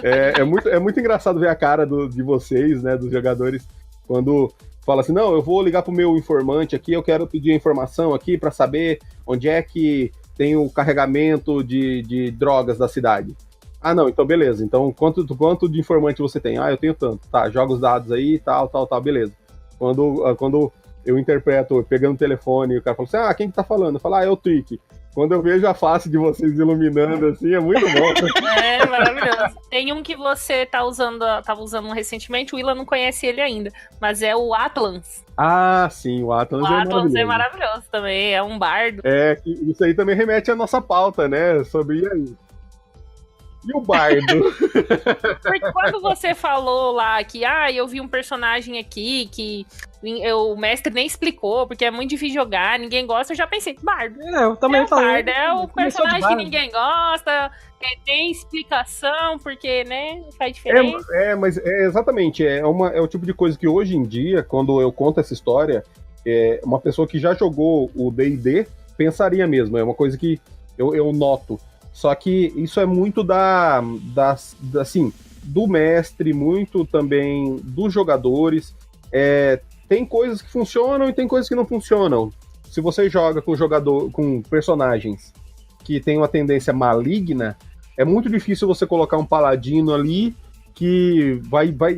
É muito engraçado ver a cara de vocês, né, dos jogadores, quando fala assim, não, eu vou ligar pro meu informante aqui, eu quero pedir a informação aqui pra saber onde é que tem o carregamento de drogas da cidade. Ah, não, então beleza. Então, quanto de informante você tem? Ah, eu tenho tanto. Tá, joga os dados aí, tal, beleza. Quando eu interpreto, pegando o telefone, o cara fala assim, quem que tá falando? Eu falo, é o Trick. Quando eu vejo a face de vocês iluminando assim, é muito bom. É maravilhoso. Tem um que você tava usando recentemente, o Willa não conhece ele ainda, mas é o Atlans. Ah, sim, o Atlas O é Atlans maravilhoso. é maravilhoso também, é um bardo. Isso aí também remete à nossa pauta, né? Sobre e aí. E o bardo? Porque quando você falou lá que, eu vi um personagem aqui que o mestre nem explicou, porque é muito difícil jogar, ninguém gosta, eu já pensei, bardo. Eu também falei. Bardo, é o Começou de personagem que bardo. ninguém gosta, que tem explicação, porque, né, faz diferença. Mas exatamente, é o tipo de coisa que hoje em dia, quando eu conto essa história, uma pessoa que já jogou o D&D pensaria mesmo, é uma coisa que eu noto. Só que isso é muito assim, do mestre, muito também dos jogadores. Tem coisas que funcionam e tem coisas que não funcionam. Se você joga com personagens que tem uma tendência maligna, é muito difícil você colocar um paladino ali que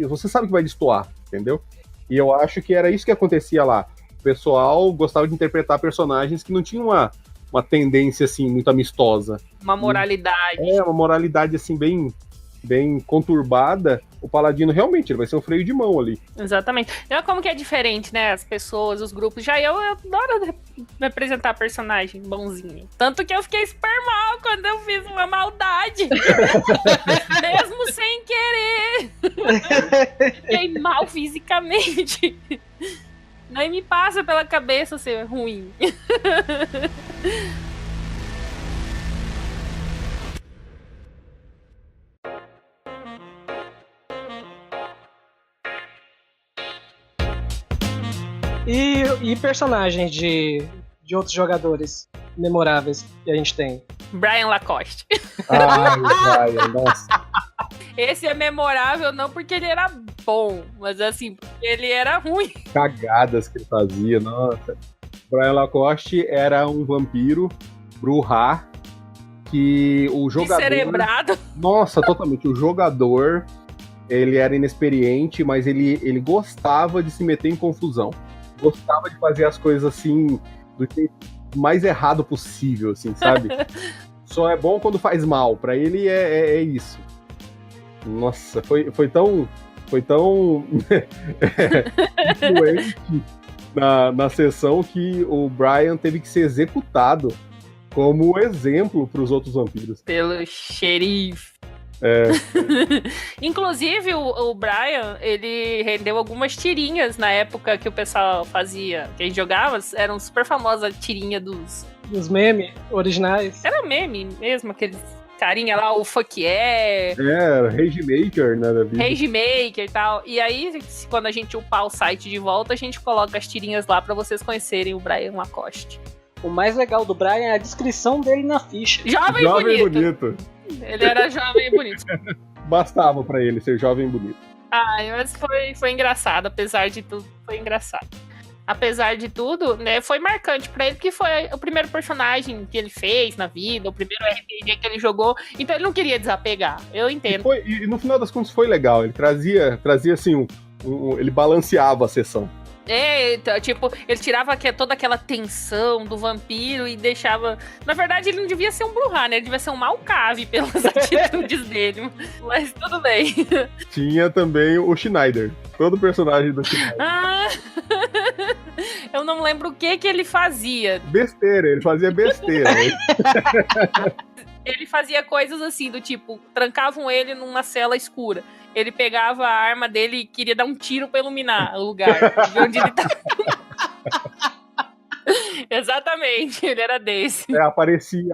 você sabe que vai destoar, entendeu? E eu acho que era isso que acontecia lá. O pessoal gostava de interpretar personagens que não tinham uma tendência assim muito amistosa. Uma moralidade. Uma moralidade assim bem conturbada. O paladino realmente ele vai ser um freio de mão ali. Exatamente. Olha como que é diferente, né? As pessoas, os grupos. Já eu adoro representar personagem bonzinho. Tanto que eu fiquei super mal quando eu fiz uma maldade. Mesmo sem querer. Fiquei mal fisicamente. Nem me passa pela cabeça ser ruim. E personagens de outros jogadores memoráveis que a gente tem? Brian Lacoste. Ai, nossa. Esse é memorável não porque ele era bom, mas assim, porque ele era ruim. Cagadas que ele fazia, nossa. Brian Lacoste era um vampiro, Bruhá, que o jogador... Descerebrado. Nossa, totalmente. O jogador, ele era inexperiente, mas ele gostava de se meter em confusão. Gostava de fazer as coisas assim, do jeito mais errado possível, assim, sabe? Só é bom quando faz mal. Pra ele é isso. Nossa, foi tão influente na sessão que o Brian teve que ser executado como exemplo para os outros vampiros. Pelo xerife. Inclusive, o Brian, ele rendeu algumas tirinhas na época que o pessoal fazia, que a gente jogava, eram super famosas a tirinha dos memes originais. Era meme mesmo, aqueles carinha lá, o fuck Rage Maker, né, da vida. Rage Maker e tal. E aí, quando a gente upar o site de volta, a gente coloca as tirinhas lá pra vocês conhecerem o Brian Lacoste. O mais legal do Brian é a descrição dele na ficha. Jovem e bonito. Ele era jovem e bonito. Bastava pra ele ser jovem e bonito. Mas foi engraçado, apesar de tudo, foi engraçado. Apesar de tudo, né, foi marcante pra ele, porque foi o primeiro personagem que ele fez na vida, o primeiro RPG que ele jogou, então ele não queria desapegar, eu entendo. E no final das contas foi legal, ele trazia assim, ele balanceava a sessão. Então, tipo, ele tirava toda aquela tensão do vampiro e deixava... Na verdade, ele não devia ser um Bruhá, né? Ele devia ser um Malcave pelas atitudes dele. Mas tudo bem. Tinha também o Schneider. Todo personagem do Schneider. Eu não lembro o que ele fazia. Besteira, ele fazia besteira. Ele fazia coisas assim, do tipo, trancavam ele numa cela escura. Ele pegava a arma dele e queria dar um tiro pra iluminar o lugar de onde ele tá. Exatamente, ele era desse.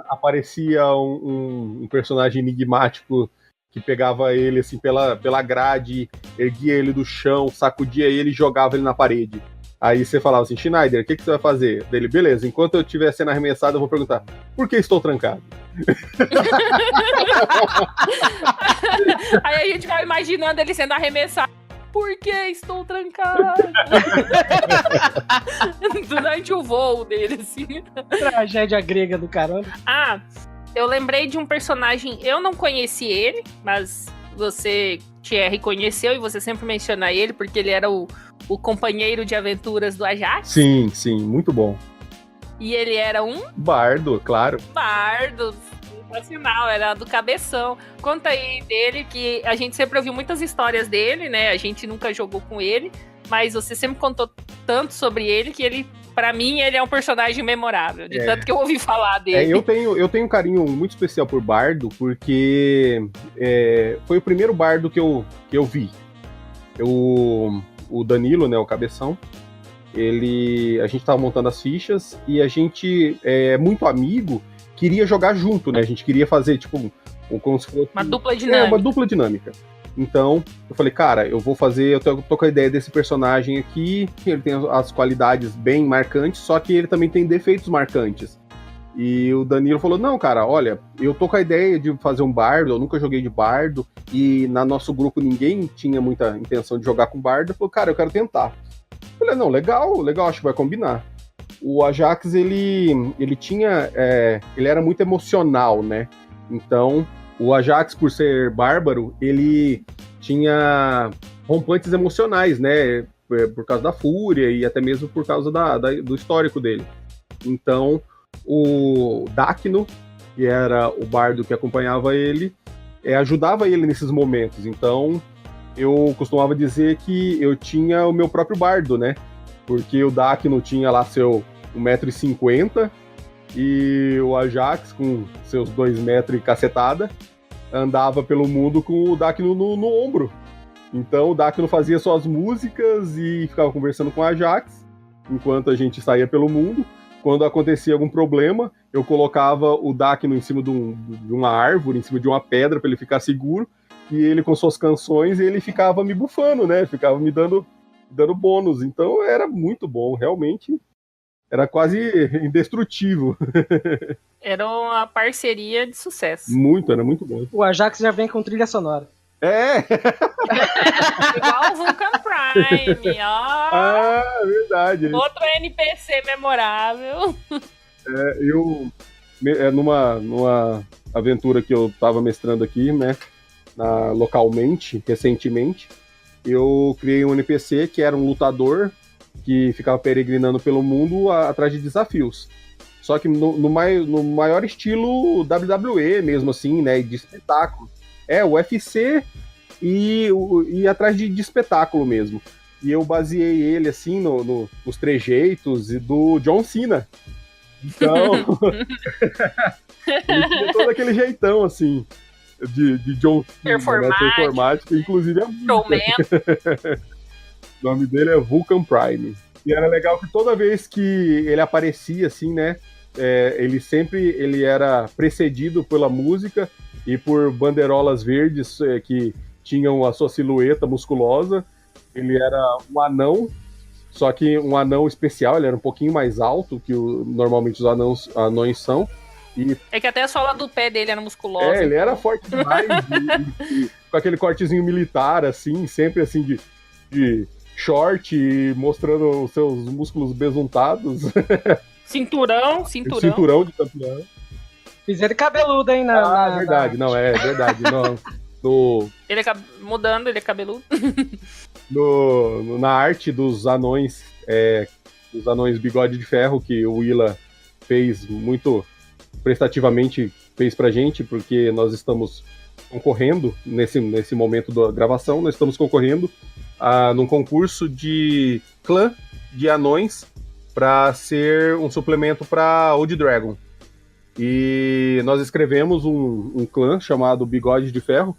Aparecia um personagem enigmático que pegava ele assim pela grade, erguia ele do chão, sacudia ele e jogava ele na parede. Aí você falava assim, Schneider, o que você vai fazer? Dele, beleza, enquanto eu estiver sendo arremessado, eu vou perguntar, por que estou trancado? Aí a gente vai imaginando ele sendo arremessado. Por que estou trancado? Durante o voo dele, assim. Tragédia grega do caramba. Eu lembrei de um personagem, eu não conheci ele, mas você, Thierry, conheceu e você sempre menciona ele, porque ele era o companheiro de aventuras do Ajax. Sim, muito bom. E ele era um Bardo, claro. bardo. Sensacional, era do Cabeção. Conta aí dele, que a gente sempre ouviu muitas histórias dele, né? A gente nunca jogou com ele, mas você sempre contou tanto sobre ele que ele, pra mim, ele é um personagem memorável, de tanto que eu ouvi falar dele. Eu tenho um carinho muito especial por Bardo, porque foi o primeiro Bardo que eu vi. O Danilo, né, o Cabeção, a gente tava montando as fichas e a gente é muito amigo, queria jogar junto, né? A gente queria fazer, tipo, como se fosse... Uma dupla dinâmica. Uma dupla dinâmica. Então, eu falei, cara, eu tô com a ideia desse personagem aqui, ele tem as qualidades bem marcantes, só que ele também tem defeitos marcantes. E o Danilo falou, não, cara, olha, eu tô com a ideia de fazer um bardo, eu nunca joguei de bardo, e no nosso grupo ninguém tinha muita intenção de jogar com bardo. Ele falou, cara, eu quero tentar. Eu falei, não, legal, acho que vai combinar. O Ajax, ele era muito emocional, né? Então, o Ajax, por ser bárbaro, ele tinha rompantes emocionais, né? Por causa da fúria e até mesmo por causa do histórico dele. Então, o Dacno, que era o bardo que acompanhava ele, ajudava ele nesses momentos. Então, eu costumava dizer que eu tinha o meu próprio bardo, né? Porque o Dacno tinha lá seu 1,50 m e o Ajax, com seus 2 metros e cacetada, andava pelo mundo com o Dacno no ombro. Então o Dacno fazia suas músicas e ficava conversando com o Ajax, enquanto a gente saía pelo mundo. Quando acontecia algum problema, eu colocava o Dacno em cima de uma árvore, em cima de uma pedra, para ele ficar seguro, e ele com suas canções, ele ficava me bufando, né? Ficava me dando bônus. Então era muito bom, realmente era quase indestrutível. Era uma parceria de sucesso. Era muito bom. O Ajax já vem com trilha sonora. Igual o Vulcan Prime, ó. Ah, verdade. Outro NPC memorável. Numa aventura que eu tava mestrando aqui, né, localmente, recentemente, eu criei um NPC que era um lutador que ficava peregrinando pelo mundo atrás de desafios. Só que no maior estilo WWE mesmo, assim, né, de espetáculo. O UFC e atrás de espetáculo mesmo. E eu baseei ele, assim, nos trejeitos do John Cena. Então, ele tinha todo aquele jeitão, assim, de John Cena, performático, inclusive a música. O nome dele é Vulcan Prime. E era legal que toda vez que ele aparecia, assim, né, ele era precedido pela música e por bandeirolas verdes que tinham a sua silhueta musculosa. Ele era um anão, só que um anão especial, ele era um pouquinho mais alto que normalmente os anões são. É que até a sola do pé dele era musculosa. Ele era forte demais, e com aquele cortezinho militar, assim, sempre assim de short, mostrando os seus músculos besuntados. Cinturão de campeão. Fizeram cabeludo, hein? Verdade, não, é verdade. Ele é cabeludo. Na arte dos anões bigode de ferro, que o Willa fez muito prestativamente, fez pra gente, porque nós estamos concorrendo, nesse momento da gravação, nós estamos concorrendo num concurso de clã de anões para ser um suplemento para Old Dragon. E nós escrevemos um clã chamado Bigode de Ferro,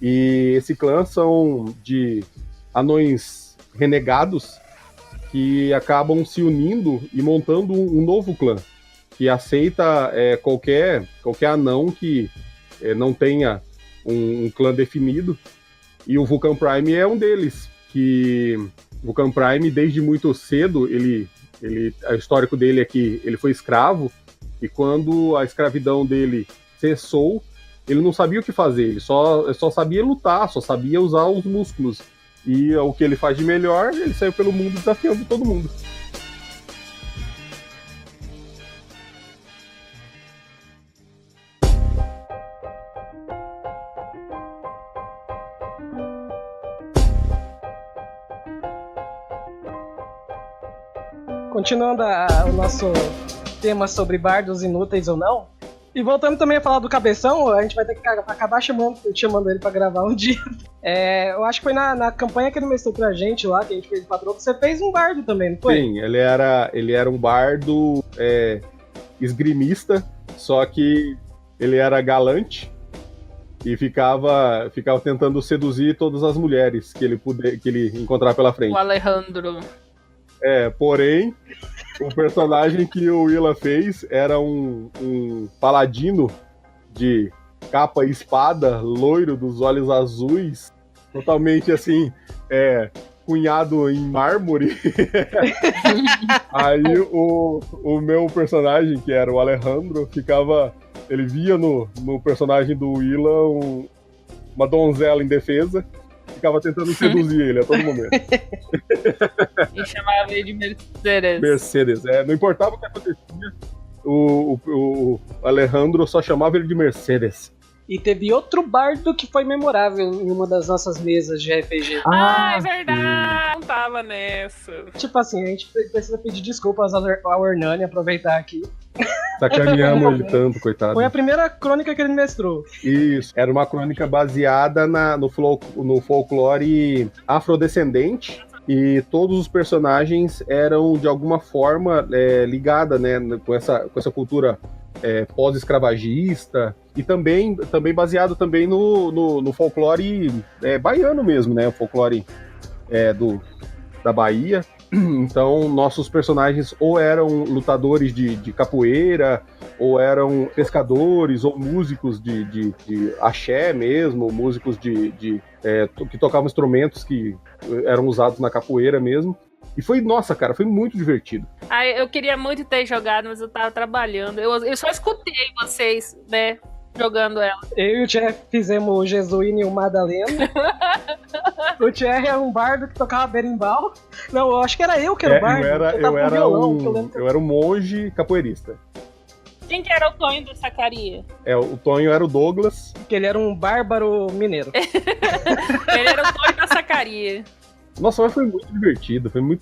e esse clã são de anões renegados que acabam se unindo e montando um novo clã, que aceita qualquer anão que não tenha um clã definido, e o Vulcan Prime é um deles, que o Vulcan Prime, desde muito cedo, o histórico dele é que ele foi escravo, e quando a escravidão dele cessou, ele não sabia o que fazer, ele só sabia lutar, só sabia usar os músculos. E o que ele faz de melhor, ele saiu pelo mundo desafiando todo mundo. Continuando o nosso tema sobre bardos inúteis ou não. E voltando também a falar do Cabeção, a gente vai ter que acabar chamando ele pra gravar um dia. Eu acho que foi na campanha que ele mestrou pra gente lá, que a gente fez o patrão, que você fez um bardo também, não foi? Sim, ele era um bardo esgrimista, só que ele era galante e ficava tentando seduzir todas as mulheres que ele encontrar pela frente. O Alejandro. Porém, o personagem que o Willa fez era um paladino de capa e espada, loiro, dos olhos azuis, totalmente assim, cunhado em mármore. Aí o meu personagem, que era o Alejandro, ele via no personagem do Willa uma donzela indefesa, ficava tentando seduzir ele a todo momento. E chamava ele de Mercedes. Mercedes, não importava o que acontecia, o Alejandro só chamava ele de Mercedes. E teve outro bardo que foi memorável em uma das nossas mesas de RPG. É verdade! Não tava nessa. Tipo assim, a gente precisa pedir desculpas ao Hernani, aproveitar aqui. Sacaneamos ele tanto, coitado. Foi a primeira crônica que ele mestrou. Isso, era uma crônica baseada no folclore afrodescendente. E todos os personagens eram, de alguma forma, ligada, né, com essa cultura pós-escravagista. E também baseado também no folclore baiano mesmo, né? O folclore da Bahia. Então, nossos personagens ou eram lutadores de capoeira, ou eram pescadores, ou músicos de axé mesmo, músicos que tocavam instrumentos que eram usados na capoeira mesmo. E foi muito divertido. Eu queria muito ter jogado, mas eu tava trabalhando. Eu só escutei vocês, né, jogando ela. Eu e o Thierry fizemos o Jesuíno e o Madalena. O Thierry era um bardo que tocava berimbau. Não, eu acho que era eu que era o bardo. Eu era um monge capoeirista. Quem que era o Tonho da Sacaria? O Tonho era o Douglas. Que ele era um bárbaro mineiro. Ele era o Tonho da Sacaria. Nossa, mas foi muito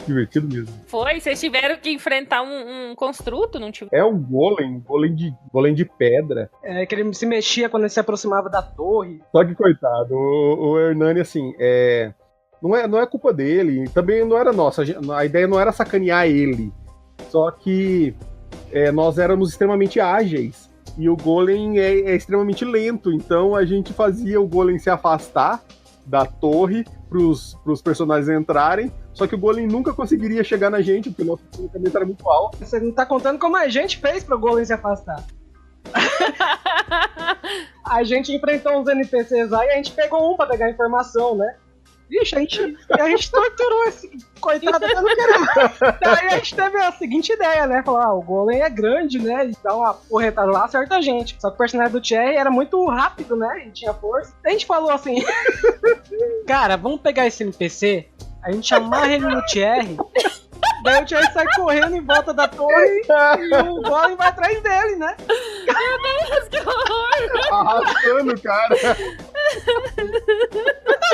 divertido mesmo. Foi? Vocês tiveram que enfrentar um construto, não tiveram? Um golem de pedra. Que ele se mexia quando ele se aproximava da torre. Só que, coitado, o Hernani, assim, não é culpa dele, também não era nossa, a ideia não era sacanear ele, só que nós éramos extremamente ágeis, e o golem é extremamente lento, então a gente fazia o golem se afastar da torre pros personagens entrarem, só que o golem nunca conseguiria chegar na gente, porque o nosso deslocamento era muito alto. Você não tá contando como a gente fez pro golem se afastar. A gente enfrentou uns NPCs lá e a gente pegou pra pegar informação, né? Vixe, a gente torturou esse coitado até não querer mais. Daí a gente teve a seguinte ideia, né? Falar, o golem é grande, né? E dá uma porretada lá, acerta a gente. Só que o personagem do Thierry era muito rápido, né? E tinha força. A gente falou assim, cara, vamos pegar esse NPC, a gente amarra ele no Thierry, daí o Thierry sai correndo em volta da torre e o golem vai atrás dele, né? Meu Deus, que horror! Arrastando, cara.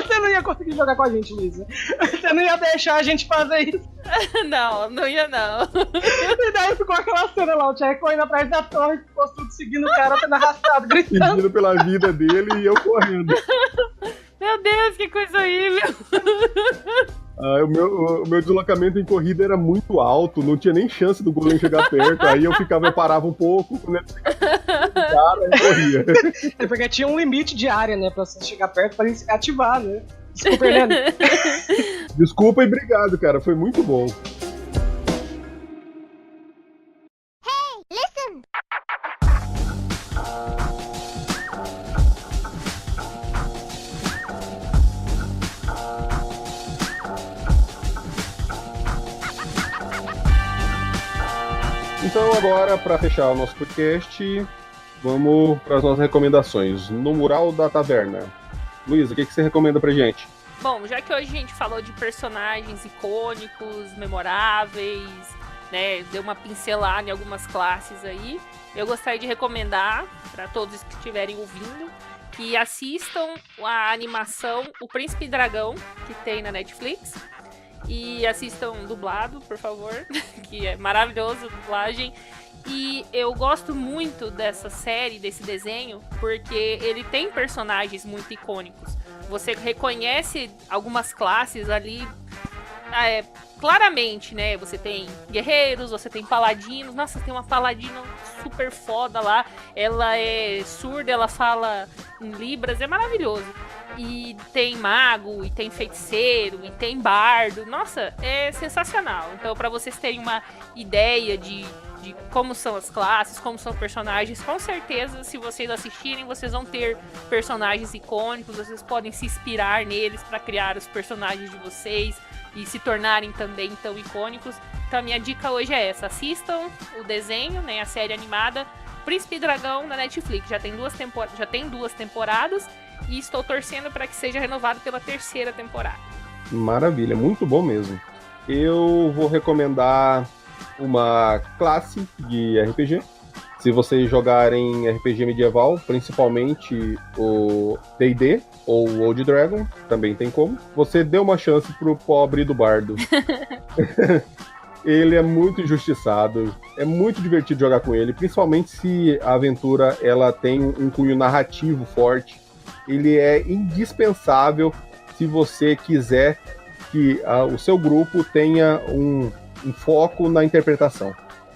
Você não ia conseguir jogar com a gente, Lisa. Você não ia deixar a gente fazer isso. Não ia não. E daí ficou aquela cena lá, o Thierry correndo atrás da torre, ficou tudo seguindo o cara, sendo arrastado, gritando. Pedindo pela vida dele e eu correndo. Meu Deus, que coisa horrível. O meu deslocamento em corrida era muito alto, não tinha nem chance do golem chegar perto, aí eu parava um pouco, quando ele chegava cara, eu corria. Porque tinha um limite de área, né, pra você chegar perto, pra ele ativar, né? Desculpa, Hernani. Desculpa e obrigado, cara, foi muito bom. Hey, listen! Então agora, para fechar o nosso podcast, vamos para as nossas recomendações. No Mural da Taverna. Luísa, o que você recomenda pra gente? Bom, já que hoje a gente falou de personagens icônicos, memoráveis, né, deu uma pincelada em algumas classes aí, eu gostaria de recomendar para todos que estiverem ouvindo que assistam a animação O Príncipe Dragão, que tem na Netflix. E assistam dublado, por favor, que é maravilhoso a dublagem. E eu gosto muito dessa série, desse desenho, porque ele tem personagens muito icônicos. Você reconhece algumas classes ali claramente, né? Você tem guerreiros, você tem paladinos. Nossa, tem uma paladina super foda lá. Ela é surda, ela fala em libras, é maravilhoso. E tem mago, e tem feiticeiro, e tem bardo. Nossa, é sensacional. Então, pra vocês terem uma ideia de como são as classes, como são os personagens, com certeza, se vocês assistirem, vocês vão ter personagens icônicos, vocês podem se inspirar neles pra criar os personagens de vocês e se tornarem também tão icônicos. Então a minha dica hoje é essa: assistam o desenho, né, a série animada Príncipe Dragão na Netflix. Já tem duas temporadas e estou torcendo para que seja renovado pela 3ª temporada. Maravilha, muito bom mesmo. Eu vou recomendar uma classe de RPG. Se vocês jogarem RPG medieval, principalmente o D&D ou o Old Dragon, também tem como, você dê uma chance pro pobre do bardo. Ele é muito injustiçado, é muito divertido jogar com ele, principalmente se a aventura ela tem um cunho narrativo forte. Ele é indispensável se você quiser que o seu grupo tenha um foco na interpretação.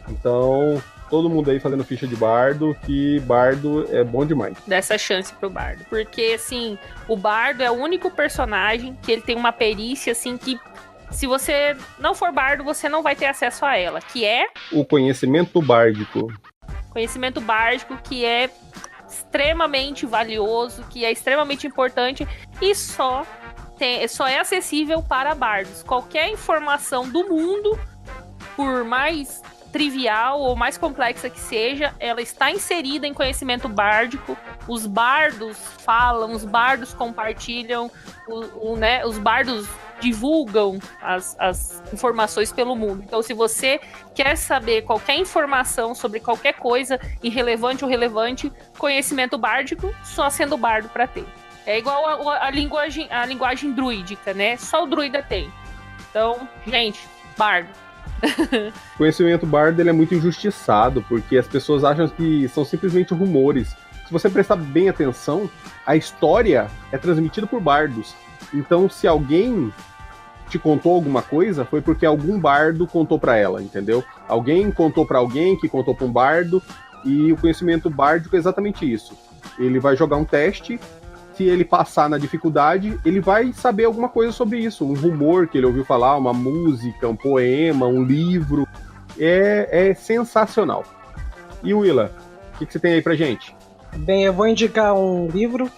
Então, todo mundo aí fazendo ficha de bardo, que bardo é bom demais. Dá essa chance pro bardo. Porque, assim, o bardo é o único personagem que ele tem uma perícia, assim, que se você não for bardo, você não vai ter acesso a ela. Que é... o conhecimento bárdico. Conhecimento bárdico, que é extremamente valioso, que é extremamente importante e só é acessível para bardos. Qualquer informação do mundo, por mais trivial ou mais complexa que seja, ela está inserida em conhecimento bárdico. Os bardos falam, os bardos compartilham, né, os bardos divulgam as informações pelo mundo. Então, se você quer saber qualquer informação sobre qualquer coisa, irrelevante ou relevante, conhecimento bárdico, só sendo bardo para ter. É igual a linguagem druídica, né? Só o druida tem. Então, gente, bardo. O conhecimento bardo ele é muito injustiçado, porque as pessoas acham que são simplesmente rumores. Se você prestar bem atenção, a história é transmitida por bardos. Então, se alguém te contou alguma coisa, foi porque algum bardo contou para ela, entendeu? Alguém contou para alguém, que contou para um bardo, e o conhecimento bárdico é exatamente isso. Ele vai jogar um teste, se ele passar na dificuldade, ele vai saber alguma coisa sobre isso, um rumor que ele ouviu falar, uma música, um poema, um livro. É sensacional. E Willa, o que você tem aí pra gente? Bem, eu vou indicar um livro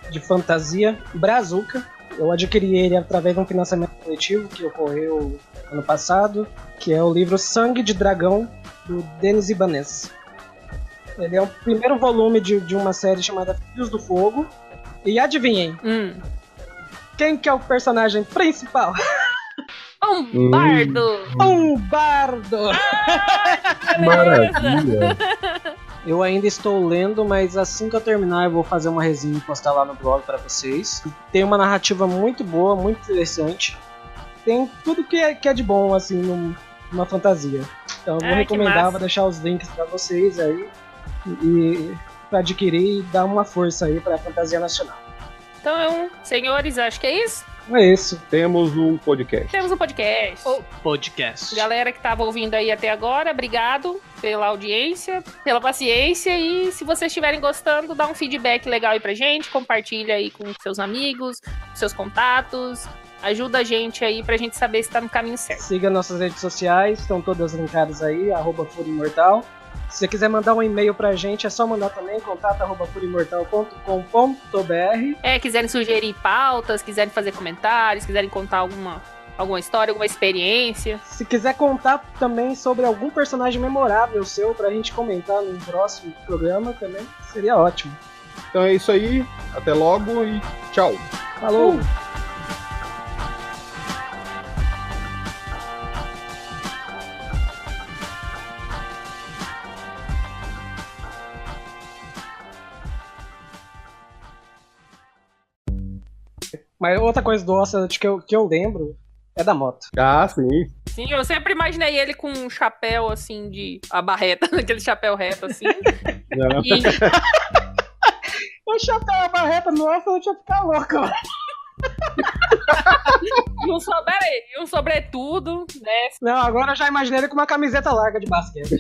de fantasia, Brazuca. Eu adquiri ele através de um financiamento coletivo que ocorreu ano passado, que é o livro Sangue de Dragão, do Denis Ibanez. Ele é o primeiro volume de uma série chamada Filhos do Fogo. E adivinhem, quem que é o personagem principal? Um bardo! Um bardo! Maravilha! Eu ainda estou lendo, mas assim que eu terminar eu vou fazer uma resenha e postar lá no blog para vocês. Tem uma narrativa muito boa, muito interessante. Tem tudo que é de bom, assim, numa fantasia. Então eu vou recomendar, vou deixar os links para vocês aí. E para adquirir e dar uma força aí para a fantasia nacional. Então, senhores, acho que é isso. É isso. Temos um podcast. O podcast. Galera que estava ouvindo aí até agora, obrigado pela audiência, pela paciência. E se vocês estiverem gostando, dá um feedback legal aí pra gente. Compartilha aí com seus amigos, seus contatos. Ajuda a gente aí pra gente saber se tá no caminho certo. Siga nossas redes sociais, estão todas linkadas aí, @FúriaImortal. Se você quiser mandar um e-mail pra gente, é só mandar também, contato@furiaimortal.com.br. Quiserem sugerir pautas, quiserem fazer comentários, quiserem contar alguma história, alguma experiência. Se quiser contar também sobre algum personagem memorável seu pra gente comentar no próximo programa também, seria ótimo. Então é isso aí, até logo e tchau. Falou! Mas outra coisa do Ocelot que eu lembro É da moto. Ah, sim. Sim, eu sempre imaginei ele com um chapéu, assim, a barreta, aquele chapéu reto, assim. Não. E O chapéu, a barreta, nossa, eu tinha ficar louco. um sobretudo, né? Não, agora eu já imaginei ele com uma camiseta larga de basquete.